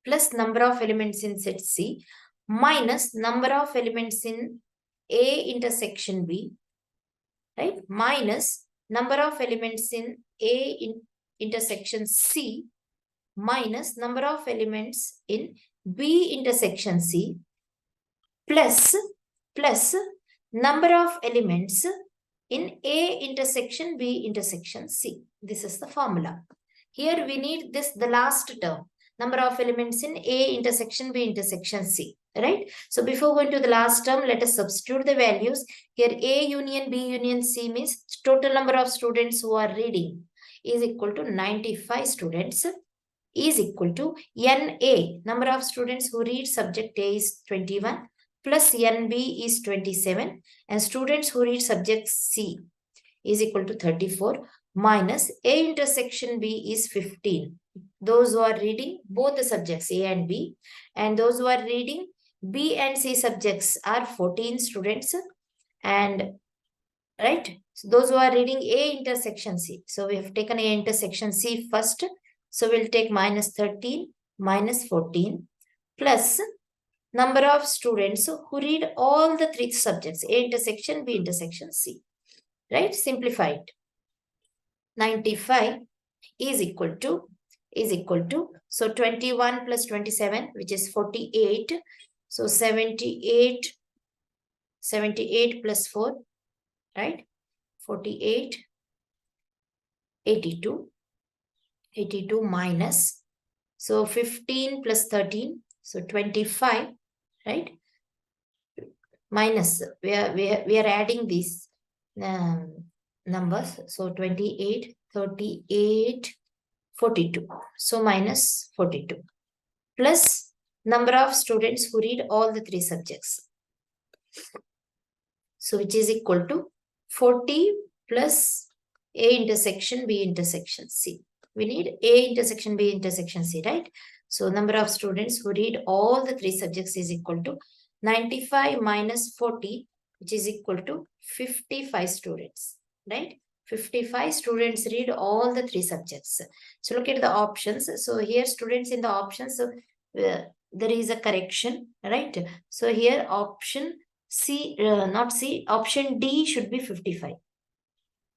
plus number of elements in set C minus number of elements in A intersection B, right? Minus number of elements in A intersection C minus number of elements in B intersection C plus number of elements in A intersection B intersection C. This is the formula. Here we need the last term, number of elements in A intersection B intersection C, right? So before going to the last term, let us substitute the values. Here A union B union C means total number of students who are reading is equal to 95 students is equal to NA, number of students who read subject A is 21 plus NB is 27, and students who read subject C is equal to 34 minus A intersection B is 15. Those who are reading both the subjects A and B, and those who are reading B and C subjects are 14 students, and right, so those who are reading A intersection C. So we have taken A intersection C first. So we'll take minus 13 minus 14 plus number of students who read all the three subjects, A intersection B intersection C, right? Simplified. 95 is equal to is equal to, so 21 plus 27, which is 48. So 78 plus 4, right? 48, 82 minus, so 15 plus 13, so 25, right? Minus, we are adding these numbers, so 28, 38, 42, so minus 42, plus number of students who read all the three subjects, so which is equal to 40 plus A intersection B intersection C. We need A intersection B intersection C, right? So number of students who read all the three subjects is equal to 95 minus 40, which is equal to 55 students, right? 55 students read all the three subjects. So look at the options. So here students in the options, so there is a correction, right? So here option C, not C, option D should be 55,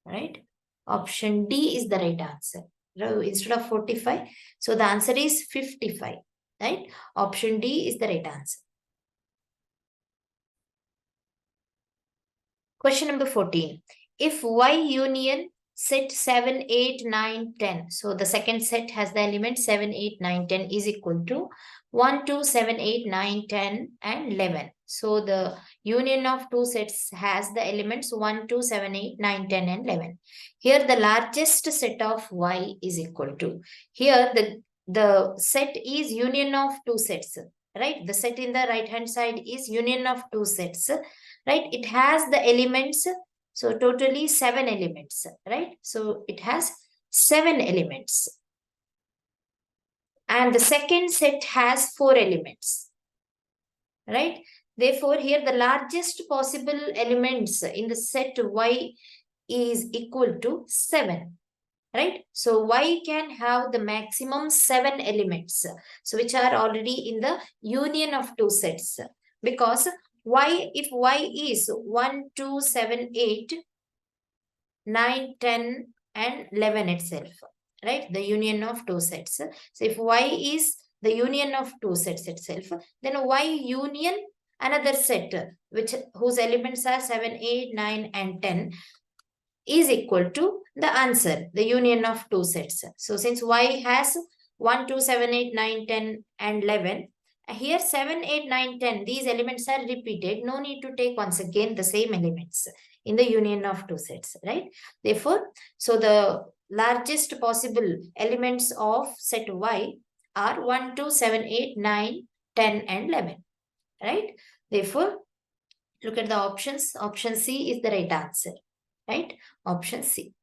right? Option D is the right answer. Instead of 45, so the answer is 55, right? Option D is the right answer. Question number 14. If Y union set 7, 8, 9, 10. So the second set has the element 7, 8, 9, 10 is equal to 1, 2, 7, 8, 9, 10 and 11. So the union of two sets has the elements 1, 2, 7, 8, 9, 10 and 11. Here the largest set of Y is equal to. Here the set is union of two sets, right? The set in the right hand side is union of two sets, right? It has the elements, so totally 7 elements, right? So it has 7 elements. And the second set has 4 elements, right? Therefore, here the largest possible elements in the set Y is equal to 7, right? So Y can have the maximum 7 elements, so which are already in the union of two sets, because Y, if Y is 1, 2, 7, 8, 9, 10 and 11 itself, right? The union of two sets. So if Y is the union of two sets itself, then Y union another set whose elements are 7, 8, 9 and 10 is equal to the answer, the union of two sets. So since Y has 1, 2, 7, 8, 9, 10 and 11, here 7, 8, 9, 10, these elements are repeated. No need to take once again the same elements in the union of two sets, right? Therefore, so the largest possible elements of set Y are 1, 2, 7, 8, 9, 10 and 11, right? Therefore, look at the options. Option C is the right answer, right? Option C.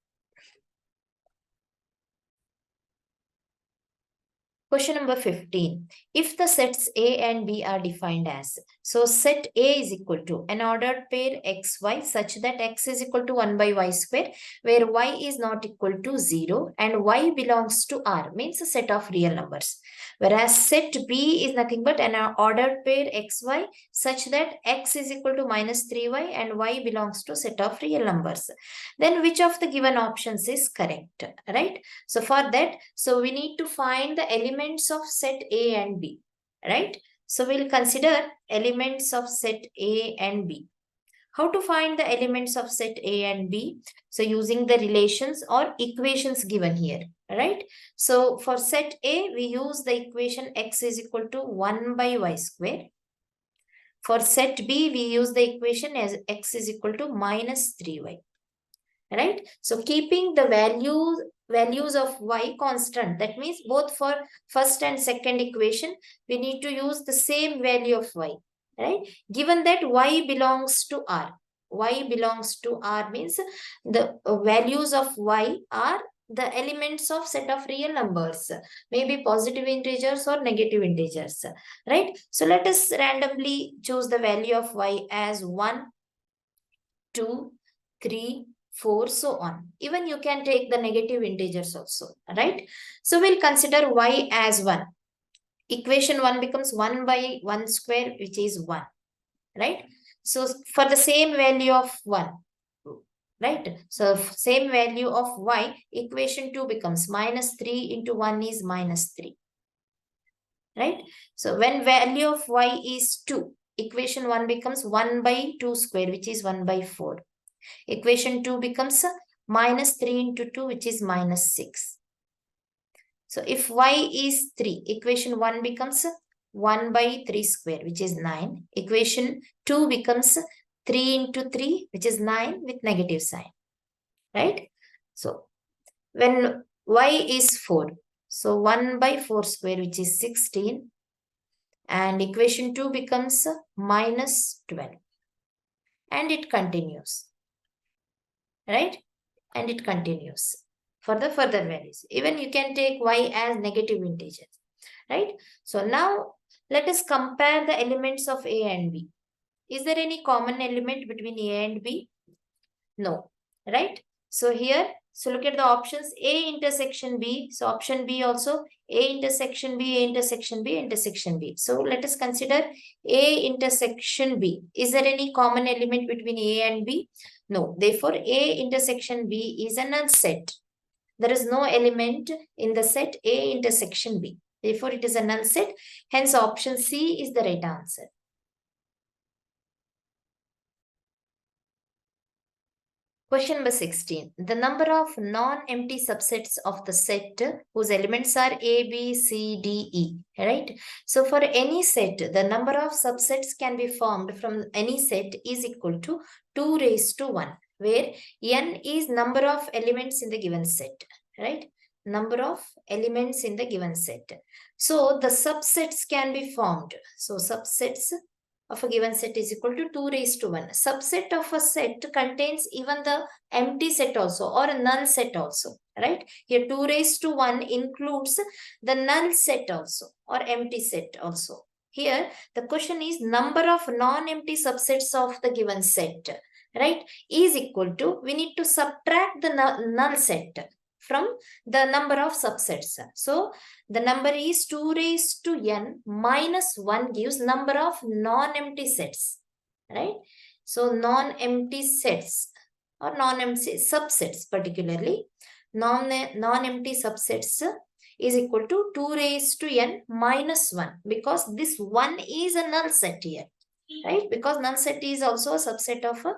Question number 15. If the sets A and B are defined as, so set A is equal to an ordered pair xy such that x is equal to 1 by y square, where y is not equal to 0 and y belongs to R, means a set of real numbers. Whereas set B is nothing but an ordered pair xy such that x is equal to minus 3y and y belongs to set of real numbers. Then which of the given options is correct, right? So for that, so we need to find the elements of set A and B, right? So we'll consider elements of set A and B. How to find the elements of set A and B? So using the relations or equations given here, right? So for set A, we use the equation x is equal to 1 by y square. For set B, we use the equation as x is equal to minus 3y, right? So keeping the values of y constant, that means both for first and second equation, we need to use the same value of y, right? Given that y belongs to R. Y belongs to R means the values of y are the elements of set of real numbers, maybe positive integers or negative integers, right? So let us randomly choose the value of y as 1, 2, 3, 4, so on. Even you can take the negative integers also, right? So we'll consider y as 1. Equation 1 becomes 1 by 1 square, which is 1, right? So for the same value of 1, right? So same value of y, equation 2 becomes minus 3 into 1 is minus 3, right? So when value of y is 2, equation 1 becomes 1 by 2 square, which is 1 by 4. Equation 2 becomes minus 3 into 2, which is minus 6. So if y is 3, equation 1 becomes 1 by 3 square, which is 9. Equation 2 becomes 3 into 3, which is 9 with negative sign, right? So when y is 4, so 1 by 4 square, which is 16. And equation 2 becomes minus 12. And it continues, right? And it continues for the further values. Even you can take y as negative integers, right? So now let us compare the elements of A and B. Is there any common element between A and B? No, right? So here, so look at the options A intersection B. So option B also A intersection B, A intersection B, intersection B. So let us consider A intersection B. Is there any common element between A and B? No. Therefore, A intersection B is a null set. There is no element in the set A intersection B. Therefore, it is a null set. Hence, option C is the right answer. Question number 16. The number of non-empty subsets of the set whose elements are A, B, C, D, E, right? So for any set, the number of subsets can be formed from any set is equal to 2 raised to 1, where n is number of elements in the given set, right? Number of elements in the given set. So the subsets can be formed. So subsets of a given set is equal to 2 raised to 1. Subset of a set contains even the empty set also or a null set also, right? Here 2 raised to 1 includes the null set also or empty set also. Here the question is number of non-empty subsets of the given set, right, is equal to, we need to subtract the null set from the number of subsets. So the number is 2 raised to n minus 1 gives number of non-empty sets, right? So non-empty sets or non-empty subsets, particularly non-empty subsets is equal to 2 raised to n minus 1, because this 1 is a null set here, right? Because null set is also a subset of a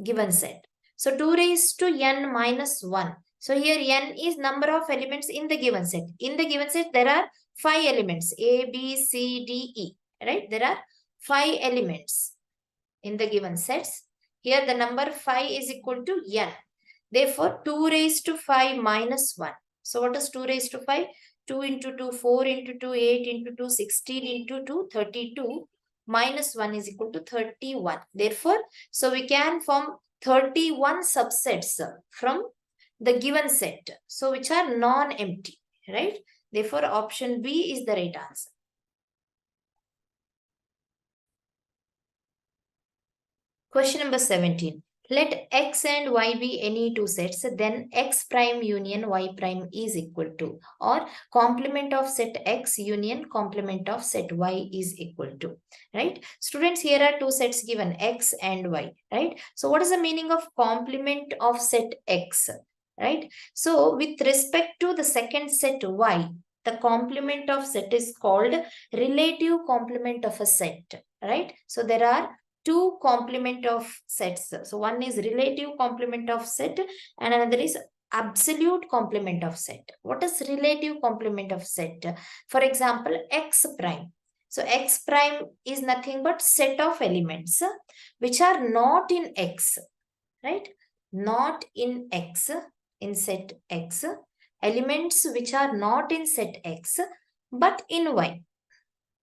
given set. So 2 raised to n minus 1. So here n is number of elements in the given set. In the given set, there are 5 elements, A, B, C, D, E, right? There are 5 elements in the given sets. Here the number 5 is equal to n. Therefore, 2 raised to 5 minus 1. So what is 2 raised to 5? 2 into 2, 4 into 2, 8 into 2, 16 into 2, 32. Minus 1 is equal to 31. Therefore, so we can form 31 subsets from the given set, so which are non-empty, right? Therefore, option B is the right answer. Question number 17. Let x and y be any two sets, then x prime union y prime is equal to, or complement of set x union complement of set y is equal to, right? Students, here are two sets given, x and y, right? So what is the meaning of complement of set x, right? So with respect to the second set y, the complement of set is called relative complement of a set, right? So there are two complement of sets. So one is relative complement of set and another is absolute complement of set. What is relative complement of set? For example, x prime. So x prime is nothing but set of elements which are not in x, right? Not in x, in set x. Elements which are not in set x but in y,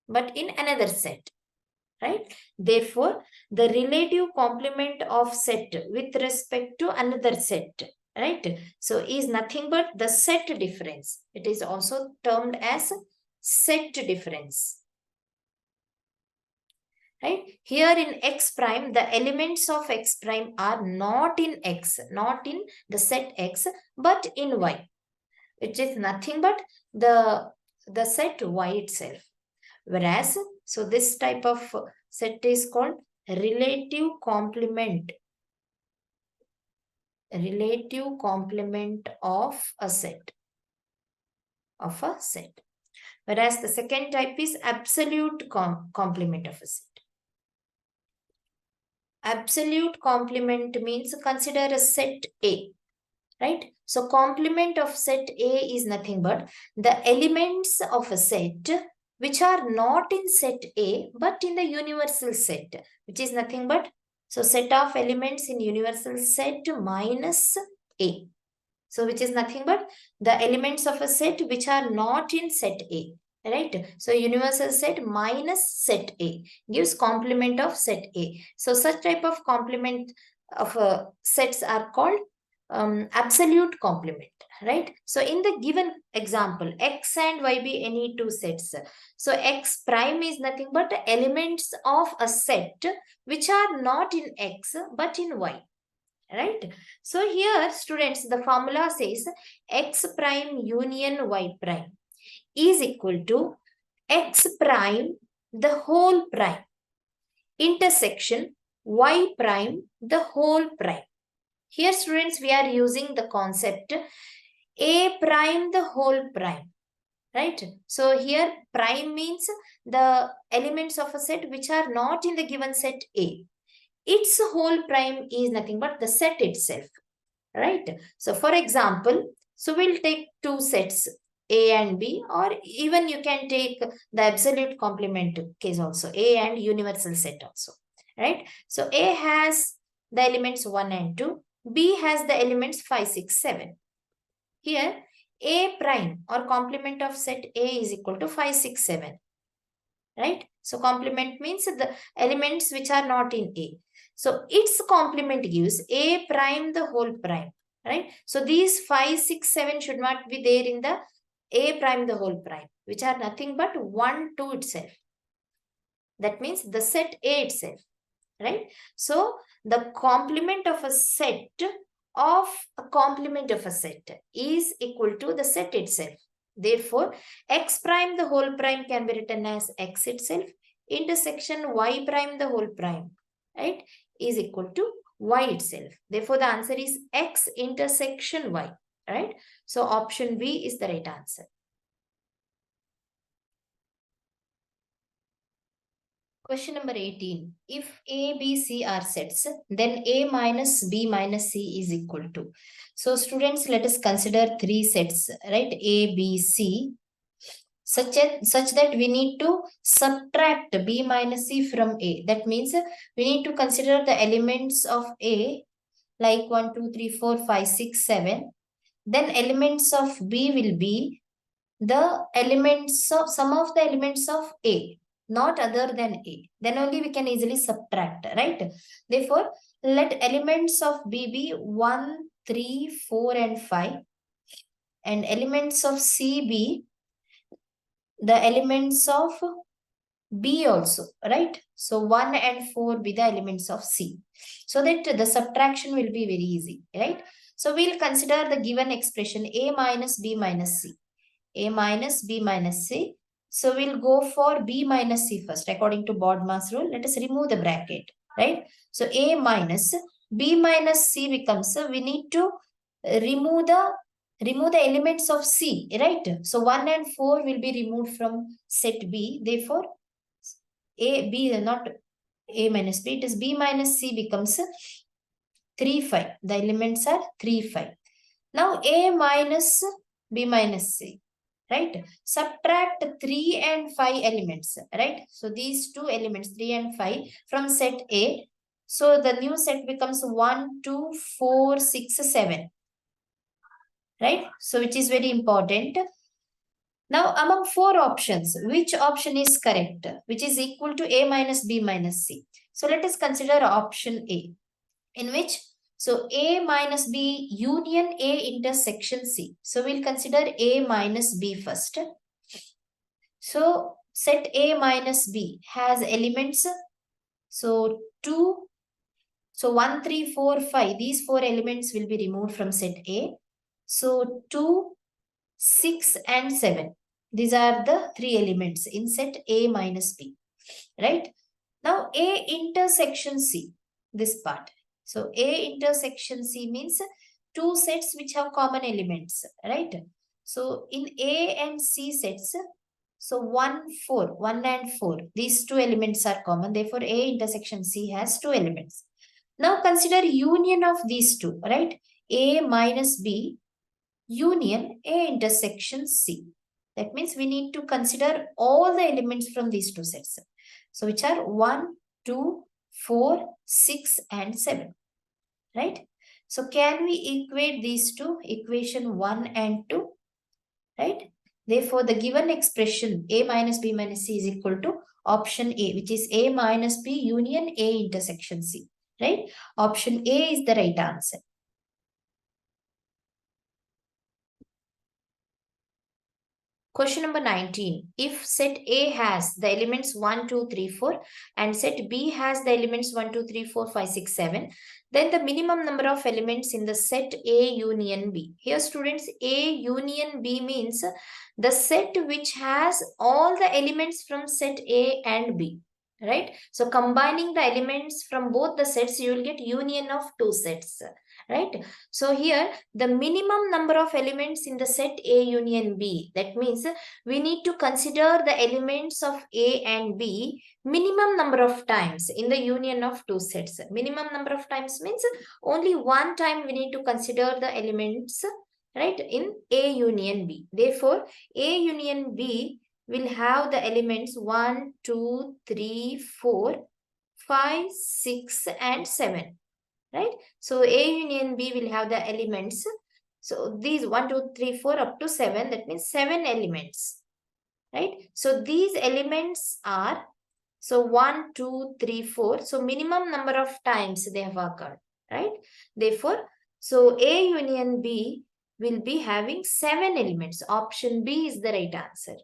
but in another set, right? Therefore, the relative complement of set with respect to another set, right? So is nothing but the set difference. It is also termed as set difference, right? Here in x prime, the elements of x prime are not in x, not in the set x, but in y. It is nothing but the set y itself. Whereas, so this type of set is called relative complement relative complement of a set. Whereas the second type is absolute complement of a set. Absolute complement means consider a set A, right? So complement of set A is nothing but the elements of a set which are not in set A but in the universal set, which is nothing but, so set of elements in universal set minus A. So which is nothing but the elements of a set which are not in set A, right? So universal set minus set A gives complement of set A. So such type of complement of sets are called absolute complement, right? So in the given example, X and Y be any two sets. So X prime is nothing but elements of a set which are not in X but in Y. Right? So here, students, the formula says X prime union Y prime is equal to X prime the whole prime intersection Y prime the whole prime. Here, students, we are using the concept A prime the whole prime. Right? So here prime means the elements of a set which are not in the given set A. Its whole prime is nothing but the set itself. Right? So for example, so we'll take two sets A and B, or even you can take the absolute complement case also, A and universal set also, right? So A has the elements 1 and 2, B has the elements 5, 6, 7. Here A prime or complement of set A is equal to 5, 6, 7. Right? So complement means the elements which are not in A. So its complement gives A prime the whole prime, right? So these 5, 6, 7 should not be there in the A prime the whole prime, which are nothing but 1, 2 itself. That means the set A itself, right? So the complement of a set of a complement of a set is equal to the set itself. Therefore, X prime the whole prime can be written as X itself intersection Y prime the whole prime, right, is equal to Y itself. Therefore, the answer is X intersection Y, right? So option B is the right answer. Question number 18. If A, B, C are sets, then A minus B minus C is equal to. So students, let us consider three sets, right? A, B, C, such that we need to subtract B minus C from A. That means we need to consider the elements of A like 1, 2, 3, 4, 5, 6, 7. Then elements of B will be the elements of some of the elements of A, not other than A. Then only we can easily subtract, right? Therefore, let elements of B be 1, 3, 4 and 5. And elements of C be the elements of B also, right? So 1 and 4 be the elements of C. So that the subtraction will be very easy, right? So we'll consider the given expression A minus B minus C. A minus B minus C. So we'll go for B minus C first. According to BODMAS rule, let us remove the bracket, right? So A minus B minus C becomes, we need to remove the elements of C, right? So 1 and 4 will be removed from set B. Therefore, A, B, not A minus B, it is B minus C becomes 3, 5. The elements are 3, 5. Now A minus B minus C, right? Subtract 3 and 5 elements, right? So these two elements, 3 and 5 from set A. So the new set becomes 1, 2, 4, 6, 7. Right? So which is very important. Now among four options, which option is correct? Which is equal to A minus B minus C. So let us consider option A, in which, so A minus B union A intersection C. So we'll consider A minus B first. So set A minus B has elements, so 2, so 1, 3, 4, 5. These four elements will be removed from set A. So 2, 6 and 7. These are the three elements in set A minus B, right? Now A intersection C, this part. So A intersection C means two sets which have common elements, right? So in A and C sets, so 1, 4, 1 and 4, these two elements are common. Therefore, A intersection C has two elements. Now consider union of these two, right? A minus B union A intersection C. That means we need to consider all the elements from these two sets. So which are 1, 2, 4, 6 and 7, right? So can we equate these two, equation 1 and 2, right? Therefore, the given expression A minus B minus C is equal to option A, which is A minus B union A intersection C, right? Option A is the right answer. Question number 19. If set A has the elements 1, 2, 3, 4 and set B has the elements 1, 2, 3, 4, 5, 6, 7, then the minimum number of elements in the set A union B. Here students, A union B means the set which has all the elements from set A and B, right? So combining the elements from both the sets, you will get union of two sets, right? So here the minimum number of elements in the set A union B, that means we need to consider the elements of A and B minimum number of times in the union of two sets. Minimum number of times means only one time we need to consider the elements, right, in A union B. Therefore, A union B will have the elements 1, 2, 3, 4, 5, 6 and 7. Right? So A union B will have the elements. So these 1, 2, 3, 4 up to 7, that means 7 elements. Right? So these elements are, so 1, 2, 3, 4. So minimum number of times they have occurred. Right? Therefore, so A union B will be having 7 elements. Option B is the right answer.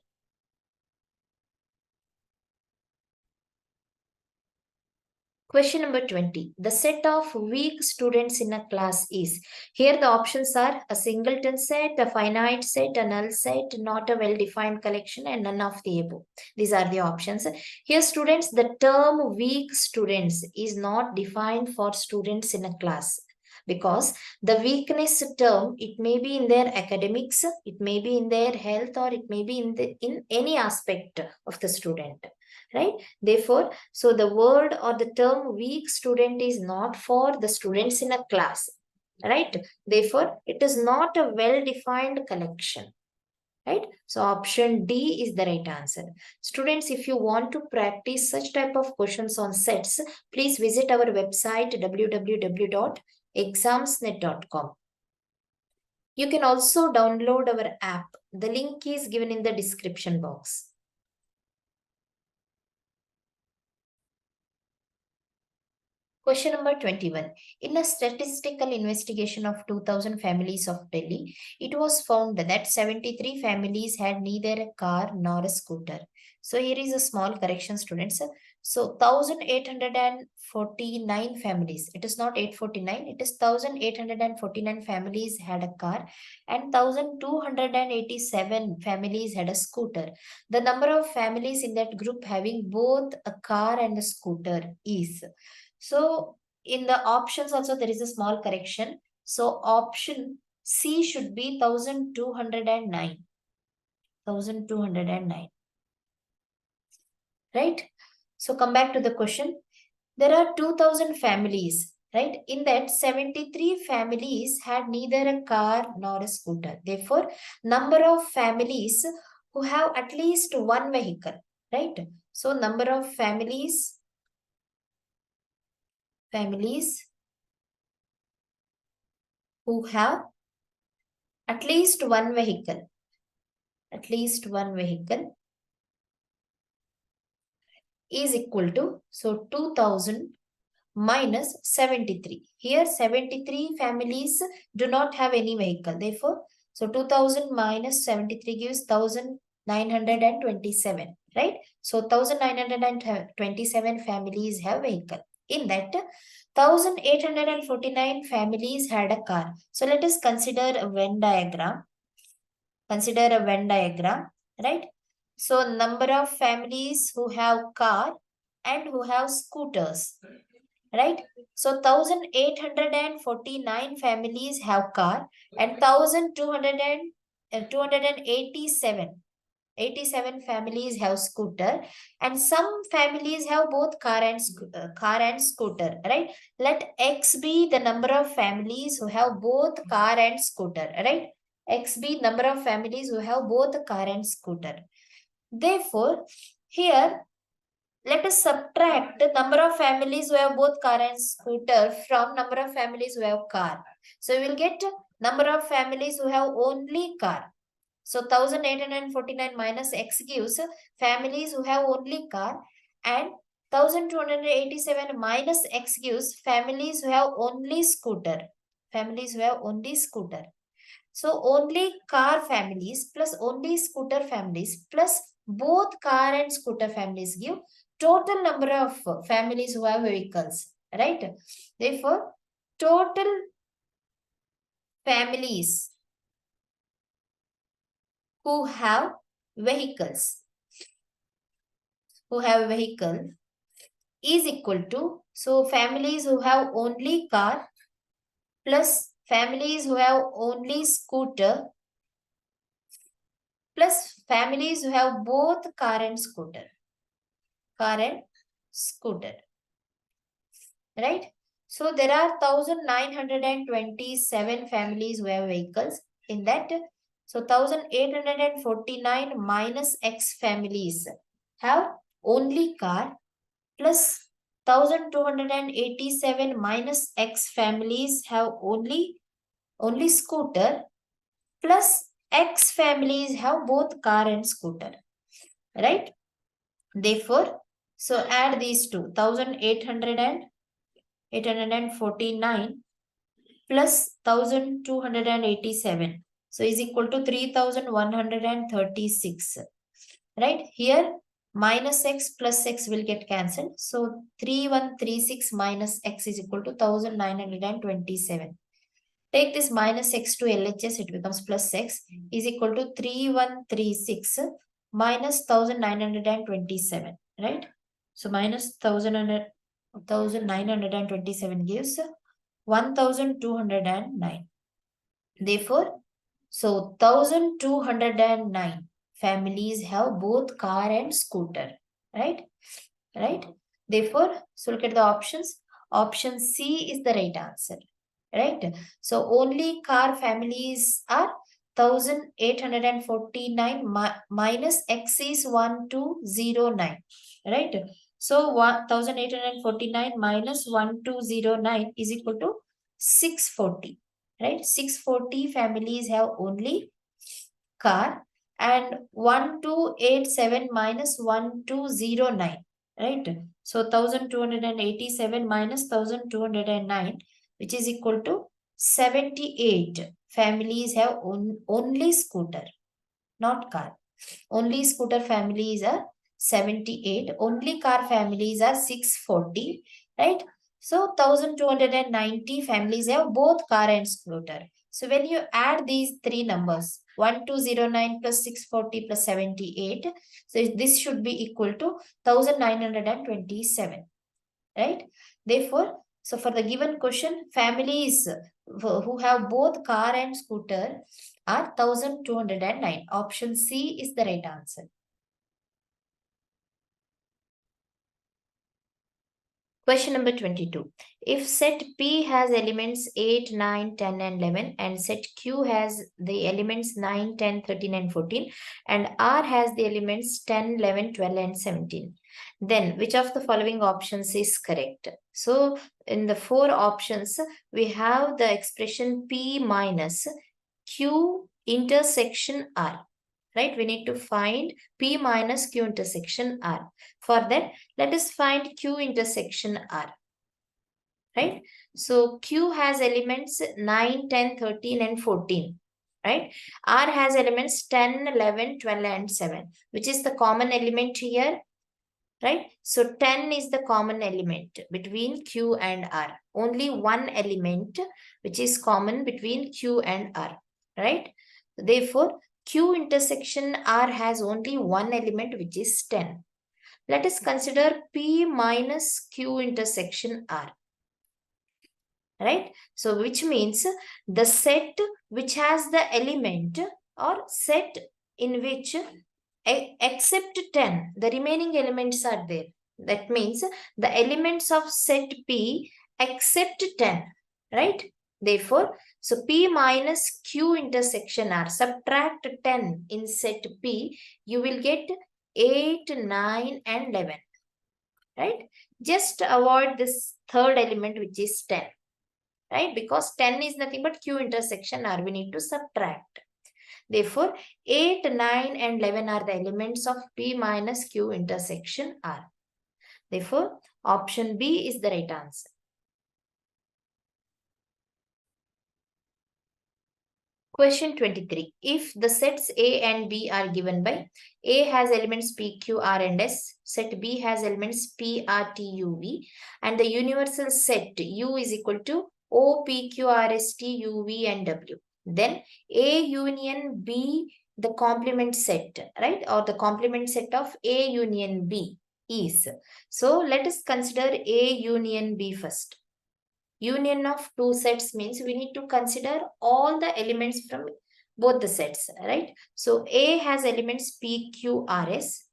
Question number 20. The set of weak students in a class is. Here the options are a singleton set, a finite set, a null set, not a well-defined collection, and none of the above. These are the options. Here students, the term weak students is not defined for students in a class. Because the weakness term, it may be in their academics, it may be in their health, or it may be in any aspect of the student, right? Therefore, so the word or the term weak student is not for the students in a class, right? Therefore, it is not a well-defined collection, right? So option D is the right answer. Students, if you want to practice such type of questions on sets, please visit our website www.examsnet.com. You can also download our app. The link is given in the description box. Question number 21. In a statistical investigation of 2000 families of Delhi, it was found that 73 families had neither a car nor a scooter. So here is a small correction, students. So 1849 families, it is not 849, it is 1849 families had a car and 1287 families had a scooter. The number of families in that group having both a car and a scooter is. So in the options also there is a small correction. So option C should be 1209. 1209. Right? So come back to the question. There are 2000 families, right? In that 73 families had neither a car nor a scooter. Therefore, number of families who have at least one vehicle, right? So number of families who have at least one vehicle, is equal to, so 2000 minus 73. Here 73 families do not have any vehicle. Therefore, so 2000 minus 73 gives 1927, right? So 1927 families have vehicle. In that, 1849 families had a car. So let us consider a Venn diagram. Right? So number of families who have car and who have scooters. right? So 1849 families have car and 287 families have scooter, and some families have both car and scooter, right? Let X be the number of families who have both car and scooter, right? X be number of families who have both car and scooter. Therefore, here let us subtract the number of families who have both car and scooter from number of families who have car. So we will get number of families who have only car. So 1849 minus X gives families who have only car, and 1287 minus X gives families who have only scooter. Families who have only scooter. So only car families plus only scooter families plus both car and scooter families give total number of families who have vehicles, right? Therefore, total families who have vehicles, is equal to, so families who have only car plus families who have only scooter plus families who have both car and scooter. Right? So there are 1927 families who have vehicles. In that, so 1849 minus X families have only car plus 1287 minus X families have only scooter plus X families have both car and scooter, right? Therefore, so add these two, 1849 plus 1287. So is equal to 3136. Right? Here minus X plus X will get cancelled. So 3136 minus X is equal to 1927. Take this minus X to LHS, it becomes plus X is equal to 3136 minus 1927. Right? So minus 1927 gives 1209. Therefore, so 1209 families have both car and scooter, right? Right? Therefore, so look at the options. Option C is the right answer, right? So only car families are 1849 minus X is 1209, right? So 1849 minus 1209 is equal to 640, right? 640 families have only car, and 1287 minus 1209, right? So 1287 minus 1209, which is equal to 78 families have only scooter, not car. Only scooter families are 78. Only car families are 640, right? So 1290 families have both car and scooter. So when you add these three numbers, 1209 plus 640 plus 78, so this should be equal to 1927, right? Therefore, so for the given question, families who have both car and scooter are 1209. Option C is the right answer. Question number 22. If set P has elements 8, 9, 10 and 11 and set Q has the elements 9, 10, 13 and 14 and R has the elements 10, 11, 12 and 17, then which of the following options is correct? So in the four options, we have the expression P minus Q intersection R. Right? We need to find P minus Q intersection R. For that, let us find Q intersection R. Right? So Q has elements 9, 10, 13 and 14. Right? R has elements 10, 11, 12 and 7. Which is the common element here? Right? So 10 is the common element between Q and R. Only one element which is common between Q and R. Right? Therefore, Q intersection R has only one element which is 10. Let us consider P minus Q intersection R. right? So which means the set which has the element or set in which except 10, the remaining elements are there. That means the elements of set P except 10, right? Therefore, so P minus Q intersection R, subtract 10 in set P, you will get 8, 9 and 11, right? Just avoid this third element which is 10, right? Because 10 is nothing but Q intersection R, we need to subtract. Therefore, 8, 9 and 11 are the elements of P minus Q intersection R. Therefore, option B is the right answer. Question 23. If the sets A and B are given by A has elements P, Q, R and S, set B has elements P, R, T, U, V, and the universal set U is equal to O, P, Q, R, S, T, U, V and W. Then A union B, the complement set, right? Or the complement set of A union B is. So let us consider A union B first. Union of two sets means we need to consider all the elements from both the sets, right? So A has elements P, Q, R, S,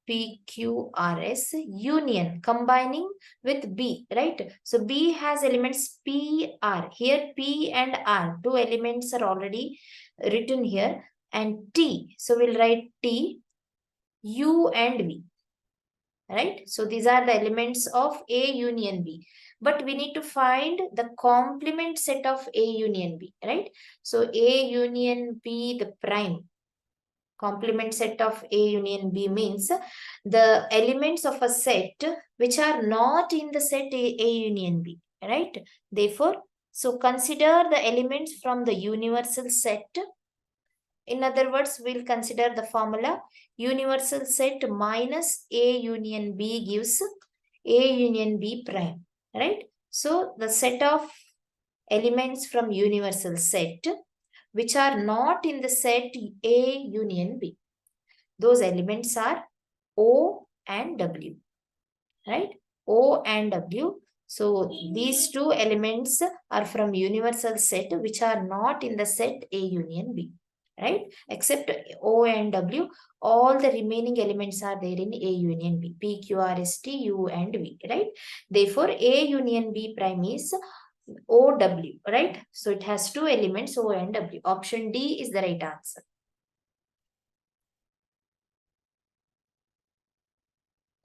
P, Q, R, S, union combining with B, right? So B has elements P, R. Here P and R, two elements are already written here, and T. So we'll write T, U and V, right? So these are the elements of A union B. But we need to find the complement set of A union B, right? So A union B, the prime complement set of A union B means the elements of a set which are not in the set A union B, right? Therefore, so consider the elements from the universal set. In other words, we'll consider the formula universal set minus A union B gives A union B prime, right? So the set of elements from universal set which are not in the set A union B. Those elements are O and W, right? O and W. So these two elements are from universal set which are not in the set A union B, right? Except O and W, all the remaining elements are there in A union B, P, Q, R, S, T, U and V, right? Therefore, A union B prime is OW, right? So it has two elements, O and W. Option D is the right answer.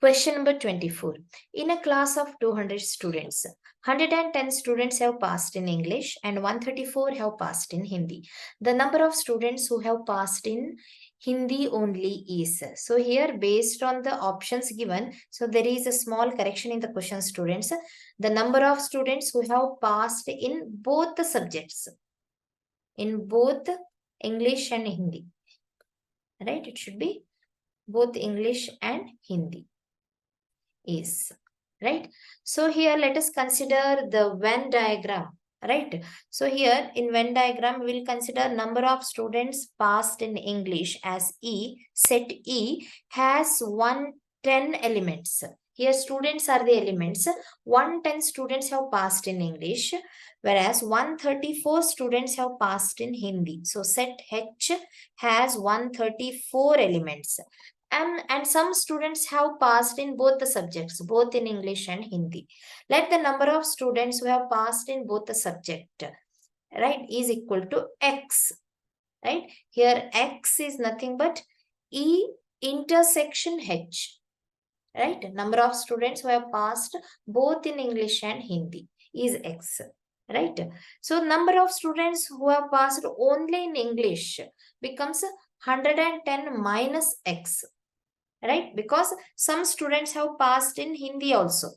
Question number 24. In a class of 200 students, 110 students have passed in English and 134 have passed in Hindi. The number of students who have passed in Hindi only is. So here, based on the options given, so there is a small correction in the question, students. The number of students who have passed in both the subjects, in both English and Hindi, right? It should be both English and Hindi is, right? So here let us consider the Venn diagram, right? So here in Venn diagram we will consider number of students passed in English as E. Set E has 110 elements. Here students are the elements. 110 students have passed in English, whereas 134 students have passed in Hindi. So set H has 134 elements. And some students have passed in both the subjects, both in English and Hindi. Let the number of students who have passed in both the subject, right, is equal to X, right? Here X is nothing but E intersection H, right? Number of students who have passed both in English and Hindi is X, right? So number of students who have passed only in English becomes 110 minus X, right? Because some students have passed in Hindi also,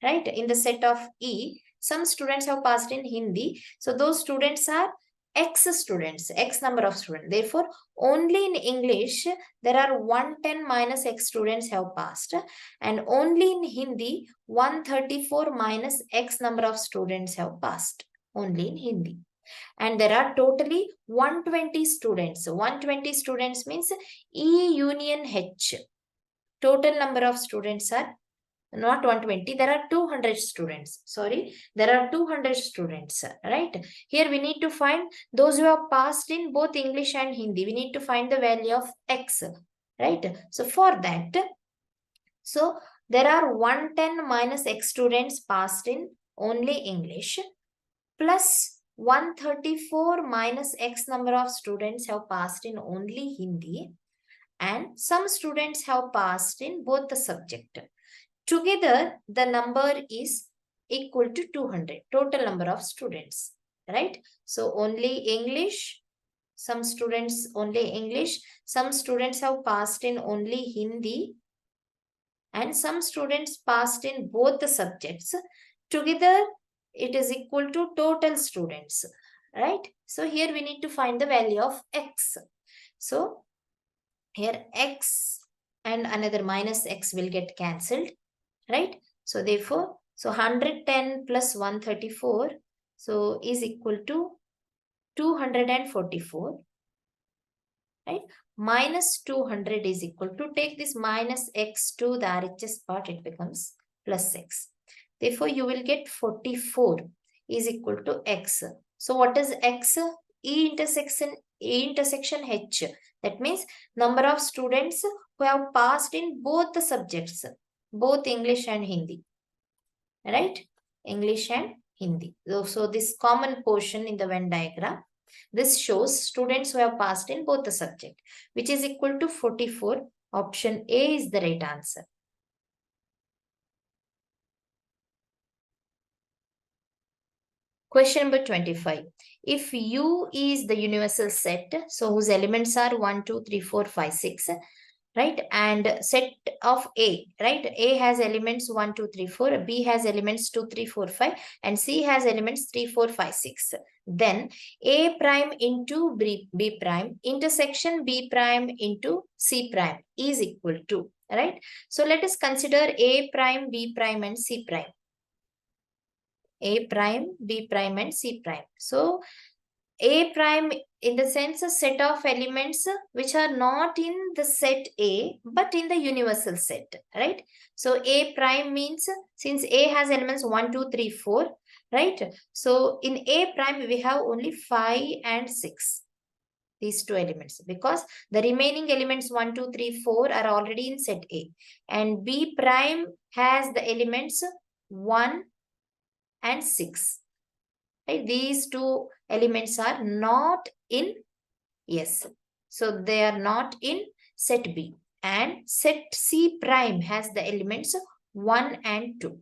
right? In the set of E, some students have passed in Hindi. So those students are X students, X number of students. Therefore, only in English, there are 110 minus X students have passed. And only in Hindi, 134 minus X number of students have passed. Only in Hindi. And there are totally 120 students. 120 students means E union H. Total number of students are not 120, there are 200 students. Sorry, there are 200 students, right? Here we need to find those who have passed in both English and Hindi. We need to find the value of X, right? So for that, so there are 110 minus X students passed in only English, plus 134 minus X number of students have passed in only Hindi, and some students have passed in both the subject. Together, the number is equal to 200, total number of students, right? So only English, some students only English, some students have passed in only Hindi, and some students passed in both the subjects. Together, it is equal to total students, right? So here we need to find the value of X. So here X and another minus X will get cancelled, right? So therefore, so 110 plus 134, so is equal to 244, right? Minus 200 is equal to, take this minus X to the RHS part, it becomes plus X. Therefore, you will get 44 is equal to X. So what is X? E intersection H. That means number of students who have passed in both the subjects, both English and Hindi, right? English and Hindi. So this common portion in the Venn diagram, this shows students who have passed in both the subject, which is equal to 44. Option A is the right answer. Question number 25. If U is the universal set, so whose elements are 1, 2, 3, 4, 5, 6, right? And set of A, right? A has elements 1, 2, 3, 4, B has elements 2, 3, 4, 5, and C has elements 3, 4, 5, 6. Then A prime into B prime intersection B prime into C prime is equal to, right? So let us consider A prime, B prime, and C prime. A prime, B prime, and C prime. So A prime in the sense a set of elements which are not in the set A but in the universal set, right? So A prime means, since A has elements 1, 2, 3, 4, right? So in A prime we have only 5 and 6. These two elements, because the remaining elements 1, 2, 3, 4 are already in set A, and B prime has the elements 1 and 6. Right? These two elements are not in, yes, so they are not in set B, and set C prime has the elements 1 and 2,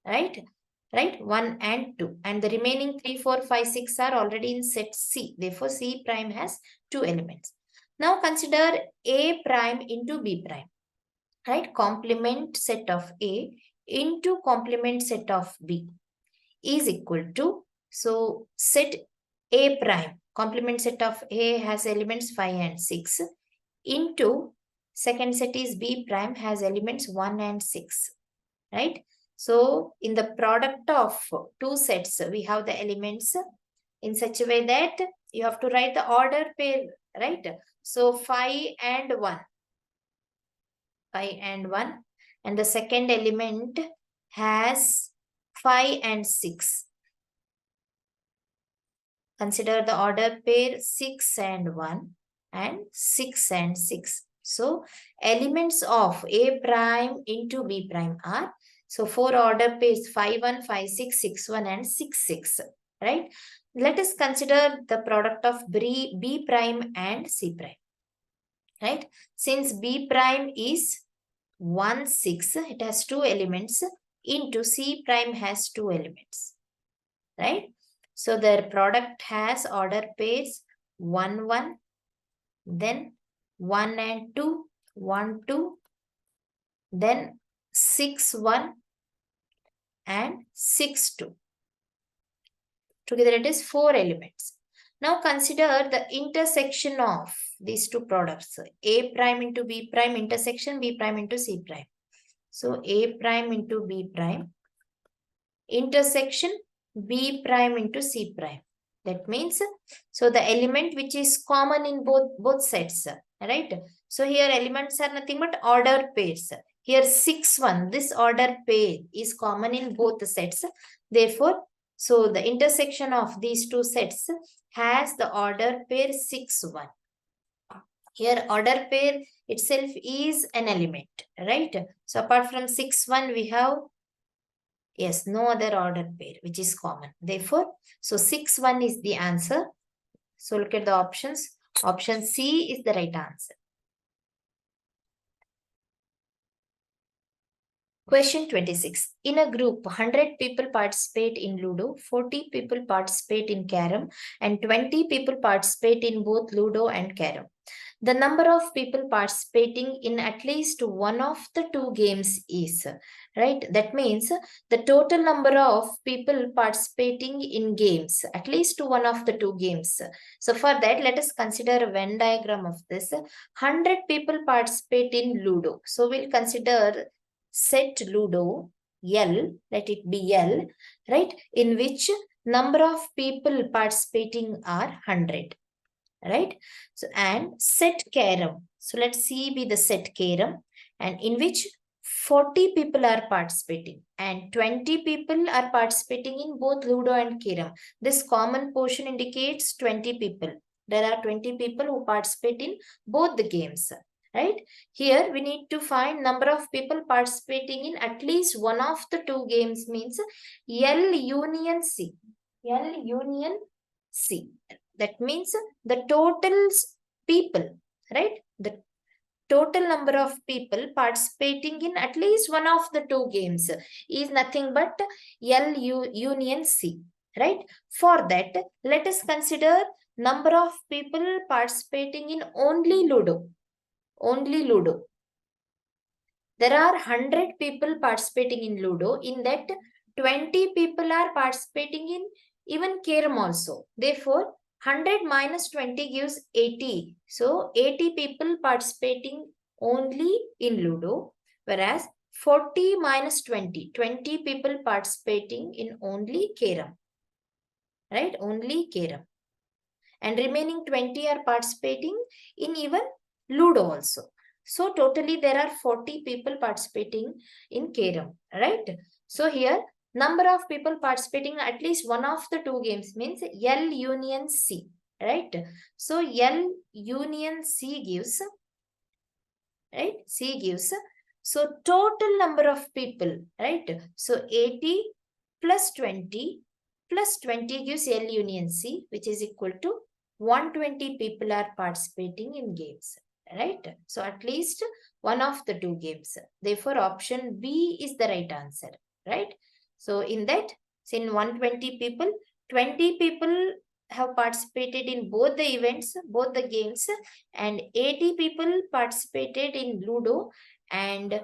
right? 1 and 2, and the remaining 3, 4, 5, 6 are already in set C. Therefore, C prime has 2 elements. Now consider A prime into B prime, right? Complement set of A into complement set of B is equal to, so set A prime, complement set of A has elements 5 and 6, into second set is B prime has elements 1 and 6, right? So in the product of two sets, we have the elements in such a way that you have to write the order pair, right? So 5 and 1, 5 and 1, and the second element has 5 and 6. Consider the order pair 6 and 1 and 6 and 6. So elements of A prime into B prime are, so 4 order pairs 5, 1, 5, 6, 6, 1 and 6, 6, right? Let us consider the product of B prime and C prime, right? Since B prime is 1, 6, it has 2 elements, into C prime has 2 elements, right? So their product has order pairs 1, 1, then 1 and 2, 1, 2, then 6, 1 and 6, 2. Together it is 4 elements. Now consider the intersection of these two products. A prime into B prime intersection B prime into C prime. So A prime into B prime intersection B prime into C prime. That means, so the element which is common in both sets, right? So here elements are nothing but order pairs. Here 6, 1, this order pair is common in both the sets. Therefore, so the intersection of these two sets has the order pair 6, 1. Here order pair itself is an element, right? So apart from 6, 1, we have, yes, no other order pair which is common. Therefore, so 6, 1 is the answer. So look at the options. Option C is the right answer. Question 26. In a group, 100 people participate in Ludo, 40 people participate in Carom, and 20 people participate in both Ludo and Carom. The number of people participating in at least one of the two games is, right? That means the total number of people participating in games, at least one of the two games. So for that, let us consider a Venn diagram of this. 100 people participate in Ludo. So we'll consider set Ludo L, let it be L, right? In which number of people participating are 100. Right? So, and set Carom. So, let's see be the set Carom, and in which 40 people are participating and 20 people are participating in both Ludo and Carom. This common portion indicates 20 people. There are 20 people who participate in both the games. Right? Here we need to find number of people participating in at least one of the two games, means L union C. L union C. That means the total people, right? The total number of people participating in at least one of the two games is nothing but L union C, right? For that, let us consider number of people participating in only Ludo. Only Ludo. There are 100 people participating in Ludo. In that, 20 people are participating in even Carom also. Therefore, 100 minus 20 gives 80. So, 80 people participating only in Ludo, whereas 40 minus 20, 20 people participating in only Carom. Right? Only Carom. And remaining 20 are participating in even Ludo also. So totally there are 40 people participating in Carom, right? So here number of people participating at least one of the two games means L union C, right? So L union C gives, right? C gives, so total number of people, right? So 80 plus 20 plus 20 gives L union C, which is equal to 120 people are participating in games, right? So at least one of the two games. Therefore, option B is the right answer, right? So in that, in 120 people, 20 people have participated in both the events, both the games, and 80 people participated in Ludo, and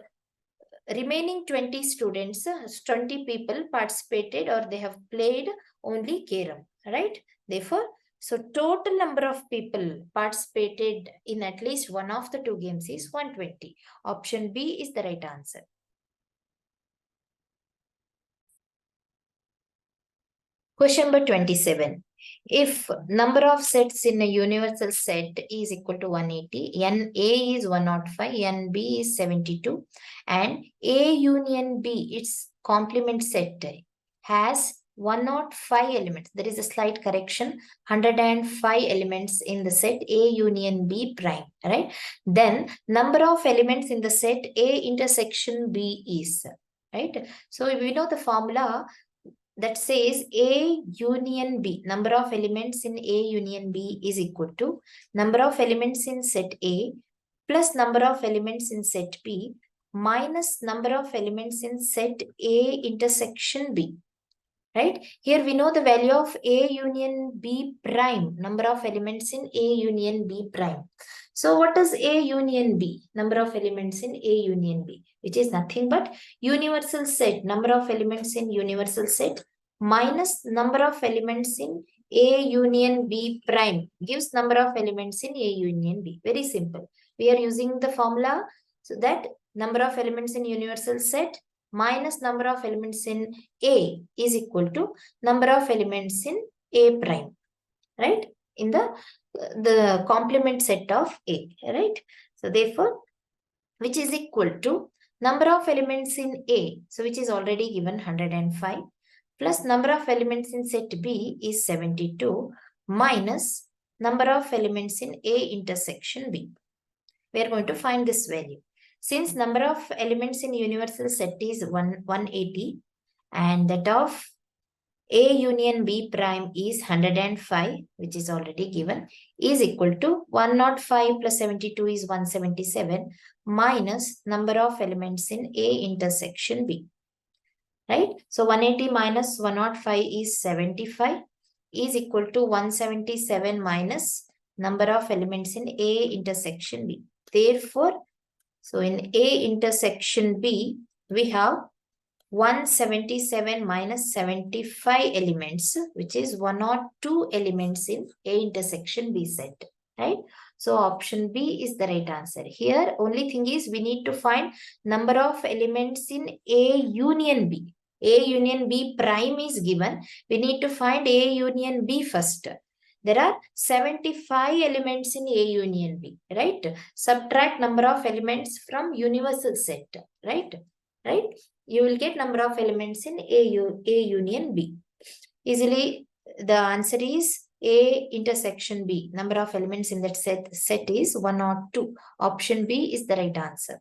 remaining 20 students, 20 people participated or they have played only Carom, right? Therefore, so total number of people participated in at least one of the two games is 120. Option B is the right answer. Question number 27. If number of sets in a universal set is equal to 180, NA is 105, NB is 72, and A union B, its complement set, has 105 elements. There is a slight correction, 105 elements in the set A union B prime, right? Then number of elements in the set A intersection B is, right? So we know the formula that says A union B, number of elements in A union B is equal to number of elements in set A plus number of elements in set B minus number of elements in set A intersection B. Right? Here we know the value of A union B prime, number of elements in A union B prime. So what is A union B? Number of elements in A union B, which is nothing but universal set, number of elements in universal set minus number of elements in A union B prime gives number of elements in A union B. Very simple. We are using the formula so that number of elements in universal set minus number of elements in A is equal to number of elements in A prime, right? In the complement set of A, right? So therefore, which is equal to number of elements in A, so which is already given 105, plus number of elements in set B is 72, minus number of elements in A intersection B. We are going to find this value. Since number of elements in universal set is 180 and that of A union B prime is 105, which is already given, is equal to 105 plus 72 is 177 minus number of elements in A intersection B. Right? So 180 minus 105 is 75 is equal to 177 minus number of elements in A intersection B. Therefore, so in A intersection B, we have 177 minus 75 elements, which is 102 elements in A intersection B set, right? So option B is the right answer. Here, only thing is we need to find number of elements in A union B. A union B prime is given. We need to find A union B first. There are 75 elements in A union B, right? Subtract number of elements from universal set, right? Right? You will get number of elements in A union B. Easily, the answer is A intersection B. Number of elements in that set is 1 or 2. Option B is the right answer.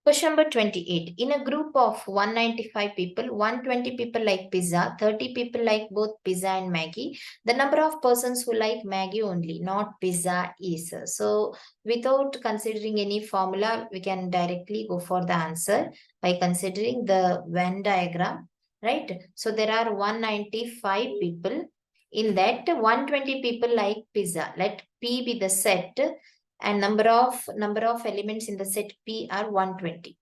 Question number 28. In a group of 195 people, 120 people like pizza, 30 people like both pizza and Maggie. The number of persons who like Maggie only, not pizza, is. So, without considering any formula, we can directly go for the answer by considering the Venn diagram, right? So, there are 195 people. In that, 120 people like pizza. Let P be the set and number of elements in the set P are 120,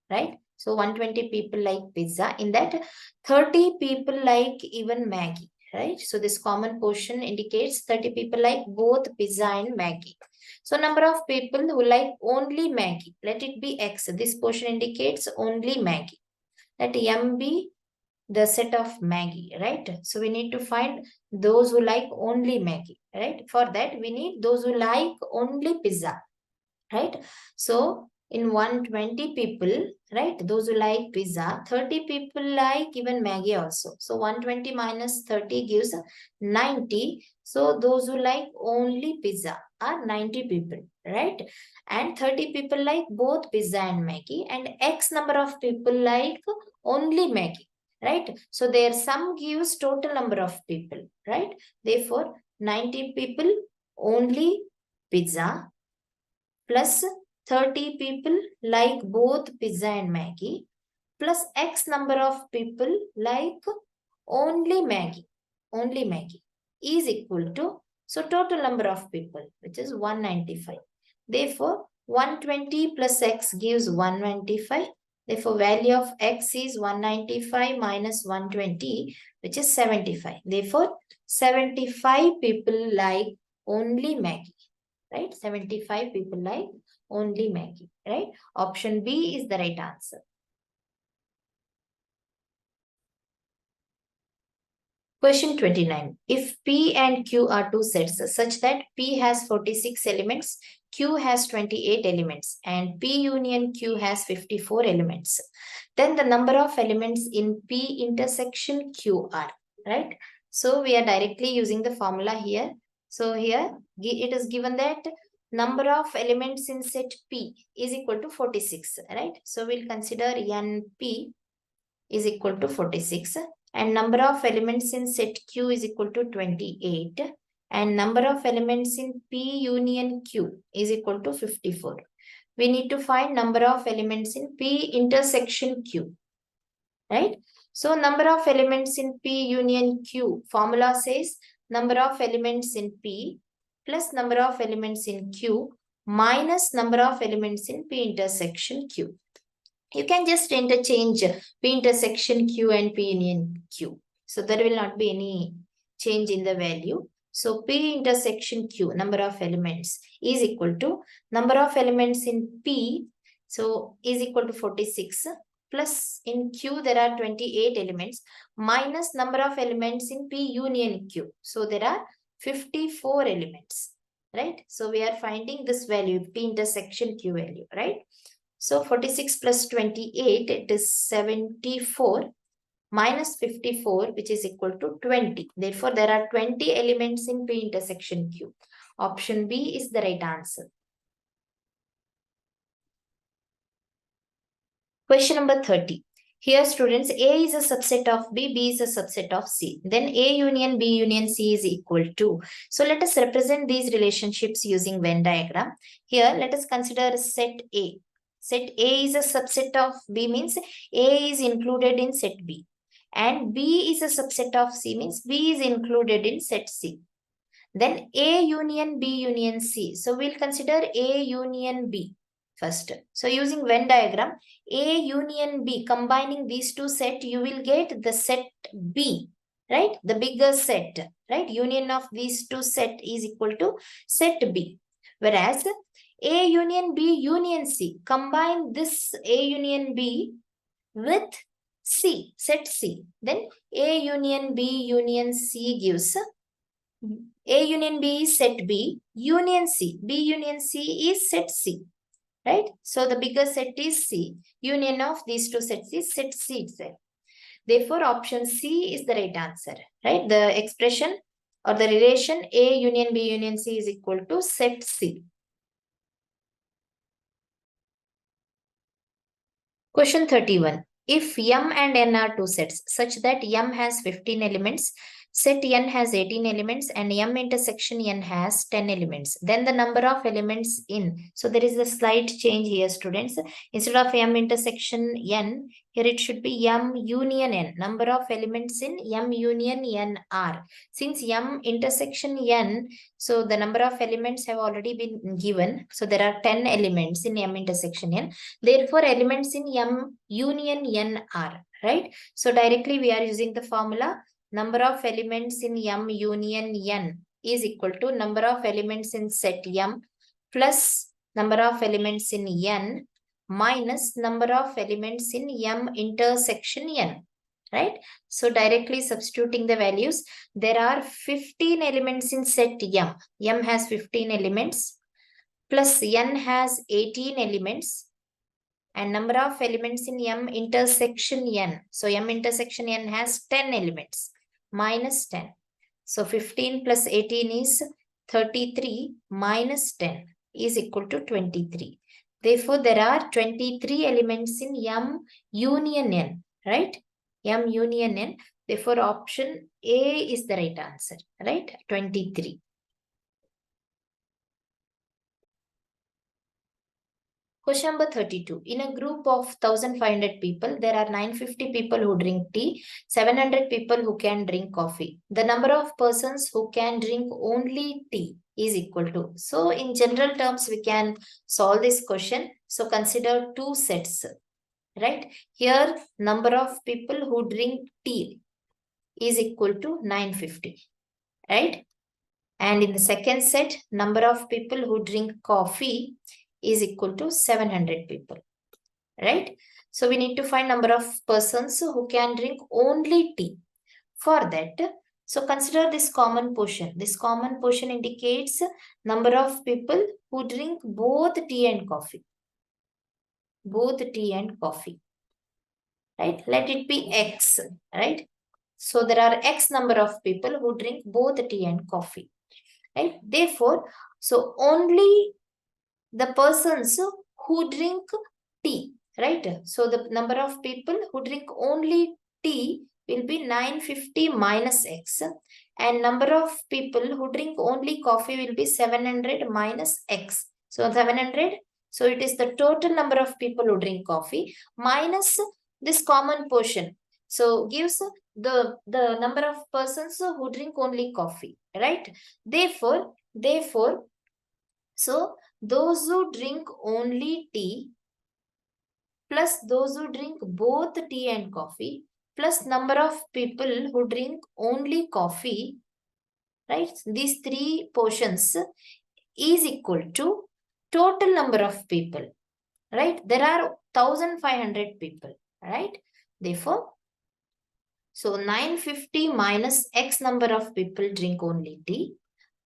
right? So 120 people like pizza. In that, 30 people like even Maggie, right? So this common portion indicates 30 people like both pizza and Maggie. So number of people who like only Maggie, let it be X. This portion indicates only Maggie. Let M be the set of Maggie, right? So we need to find those who like only Maggie, right? For that, we need those who like only pizza, right? So in 120 people, right? Those who like pizza, 30 people like even Maggie also. So 120 minus 30 gives 90. So those who like only pizza are 90 people, right? And 30 people like both pizza and Maggie, and X number of people like only Maggie, right? So their sum gives total number of people, right? Therefore, 90 people only pizza plus 30 people like both pizza and Maggie plus X number of people like only Maggie is equal to, so total number of people, which is 195. Therefore, 120 plus X gives 195. Therefore, value of X is 195 minus 120, which is 75. Therefore, 75 people like only Maggie, right? 75 people like only Maggie, right? Option B is the right answer. Question 29. If P and Q are two sets such that P has 46 elements, Q has 28 elements, and P union Q has 54 elements, then the number of elements in P intersection Q are, right? So we are directly using the formula here. So here it is given that number of elements in set P is equal to 46, right? So we'll consider NP is equal to 46 and number of elements in set Q is equal to 28 and number of elements in P union Q is equal to 54. We need to find number of elements in P intersection Q, right? So number of elements in P union Q, formula says number of elements in P plus number of elements in Q minus number of elements in P intersection Q. You can just interchange P intersection Q and P union Q. So there will not be any change in the value. So P intersection Q, number of elements, is equal to number of elements in P, so is equal to 46, plus in Q there are 28 elements, minus number of elements in P union Q. So there are 54 elements. right? So we are finding this value, P intersection Q value, right? So 46 plus 28, it is 74 minus 54, which is equal to 20. Therefore, there are 20 elements in P intersection Q. Option B is the right answer. Question number 30. Here, students, A is a subset of B, B is a subset of C. Then A union B union C is equal to. So let us represent these relationships using Venn diagram. Here, let us consider set A. Set A is a subset of B, means A is included in set B. And B is a subset of C, means B is included in set C. Then A union B union C. So we'll consider A union B first. So using Venn diagram, A union B, combining these two sets, you will get the set B, right? The bigger set, right? Union of these two sets is equal to set B. Whereas A union B union C, combine this A union B with C, set C. Then A union B union C gives A union B is set B, union C. B union C is set C, right? So the bigger set is C. Union of these two sets is set C itself. Therefore, option C is the right answer, right? The expression or the relation A union B union C is equal to set C. Question 31. If M and N are two sets such that M has 15 elements, set N has 18 elements and M intersection N has 10 elements, then the number of elements in. So there is a slight change here, students. Instead of M intersection N, here it should be M union N. Number of elements in M union N are. Since M intersection N, so the number of elements have already been given. So there are 10 elements in M intersection N. Therefore, elements in M union N are, right? So directly we are using the formula number of elements in M union N is equal to number of elements in set M plus number of elements in N minus number of elements in M intersection N, right? So directly substituting the values, there are 15 elements in set M. M has 15 elements plus N has 18 elements and number of elements in M intersection N. So M intersection N has 10 elements minus 10. So 15 plus 18 is 33 minus 10 is equal to 23. Therefore, there are 23 elements in M union N, right? M union N. Therefore, option A is the right answer, right? 23. Question number 32. In a group of 1500 people, there are 950 people who drink tea, 700 people who can drink coffee. The number of persons who can drink only tea is equal to. So in general terms, we can solve this question. So consider two sets, right? Here, number of people who drink tea is equal to 950, right? And in the second set, number of people who drink coffee is equal to 700 people, right? So we need to find number of persons who can drink only tea. For that, so consider this common portion. This common portion indicates number of people who drink both tea and coffee. Both tea and coffee, right? Let it be X, right? So there are X number of people who drink both tea and coffee, right? Therefore, so only the persons who drink tea, right? So the number of people who drink only tea will be 950 minus X and number of people who drink only coffee will be 700 minus X. So 700, so it is the total number of people who drink coffee minus this common portion. So gives the number of persons who drink only coffee, right? Therefore, so those who drink only tea plus those who drink both tea and coffee plus number of people who drink only coffee, right? These three portions is equal to total number of people, right? There are 1500 people, right? Therefore, so 950 minus X number of people drink only tea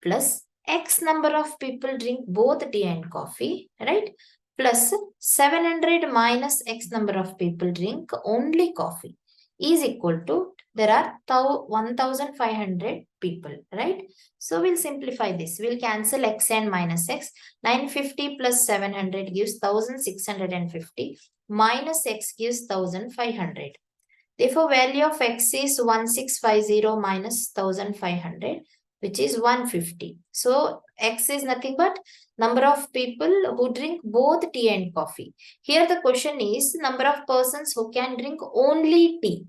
plus X number of people drink both tea and coffee, right? Plus 700 minus X number of people drink only coffee is equal to, there are 1500 people, right? So we'll simplify this. We'll cancel X and minus X. 950 plus 700 gives 1650 minus X gives 1500. Therefore, value of X is 1650 minus 1500, which is 150. So, X is nothing but number of people who drink both tea and coffee. Here the question is number of persons who can drink only tea.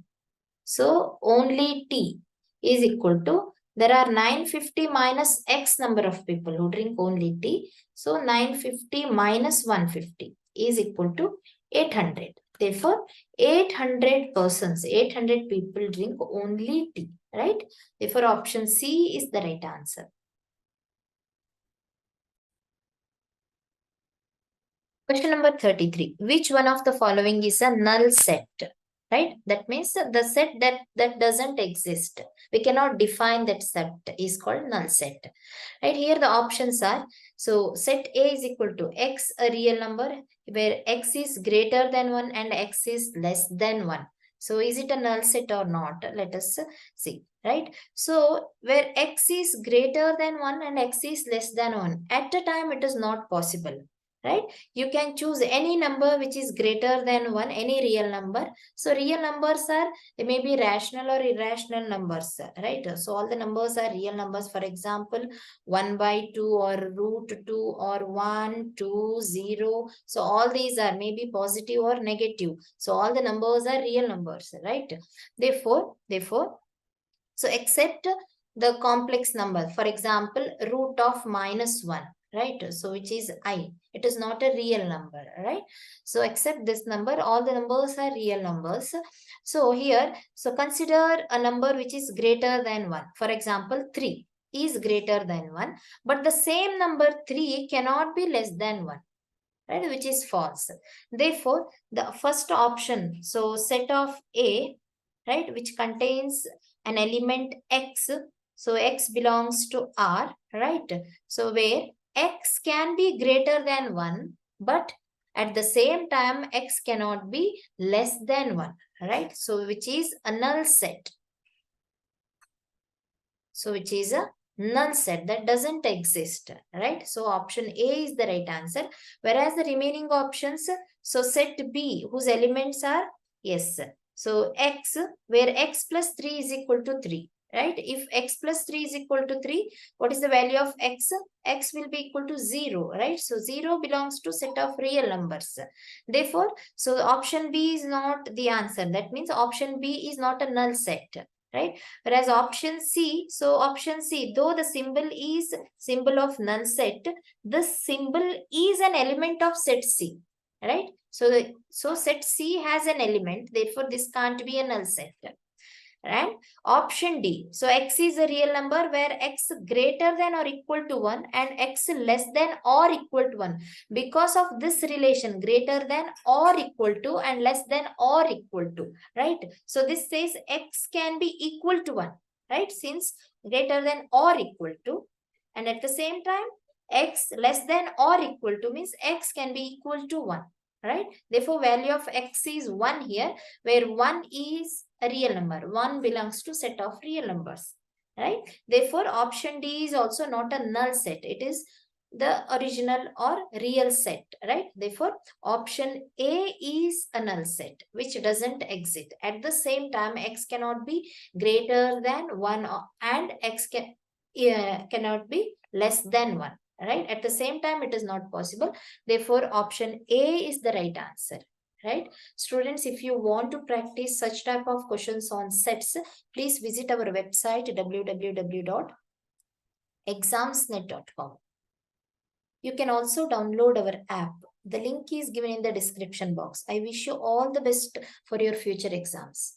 So, only tea is equal to, there are 950 minus X number of people who drink only tea. So, 950 minus 150 is equal to 800. Therefore, 800 persons, 800 people drink only tea, right? Therefore, option C is the right answer. Question number 33. Which one of the following is a null set? Right? That means the set that doesn't exist. We cannot define that set is called null set. Right? Here the options are, so set A is equal to X, a real number, where X is greater than 1 and X is less than 1. So is it a null set or not? Let us see. Right? So where X is greater than 1 and X is less than 1, at a time it is not possible. Right? You can choose any number which is greater than 1, any real number. So real numbers are, they may be rational or irrational numbers, right? So all the numbers are real numbers. For example, 1 by 2 or root 2 or 1, 2, 0. So all these are maybe positive or negative. So all the numbers are real numbers, right? Therefore, so except the complex number, for example, root of minus 1, right? So which is I, it is not a real number, right? So except this number, all the numbers are real numbers. So here, so consider a number which is greater than 1. For example, 3 is greater than 1, but the same number 3 cannot be less than 1, right? Which is false. Therefore, the first option, so set of A, right, which contains an element X, so X belongs to R, right? So where X can be greater than 1, but at the same time, X cannot be less than 1, right? So which is a null set. So which is a null set that doesn't exist, right? So option A is the right answer. Whereas the remaining options, so set B, whose elements are, yes. So X, where X plus 3 is equal to 3. Right? If X plus 3 is equal to 3, what is the value of X? X will be equal to 0, right? So 0 belongs to set of real numbers. Therefore, so option B is not the answer. That means option B is not a null set, right? Whereas option C, so option C, though the symbol is symbol of null set, this symbol is an element of set C, right? So set C has an element, therefore this can't be a null set. And option D, so X is a real number where X greater than or equal to 1 and X less than or equal to 1. Because of this relation, greater than or equal to and less than or equal to, right? So this says X can be equal to 1, right? Since greater than or equal to, and at the same time, X less than or equal to means X can be equal to 1. Right? Therefore, value of X is 1 here, where 1 is a real number. 1 belongs to set of real numbers. Right? Therefore, option D is also not a null set. It is the original or real set. Right? Therefore, option A is a null set, which doesn't exist. At the same time, X cannot be greater than 1 and X cannot be less than 1. Right? At the same time, it is not possible. Therefore, option A is the right answer. Right? Students, if you want to practice such type of questions on sets, please visit our website www.examsnet.com. You can also download our app. The link is given in the description box. I wish you all the best for your future exams.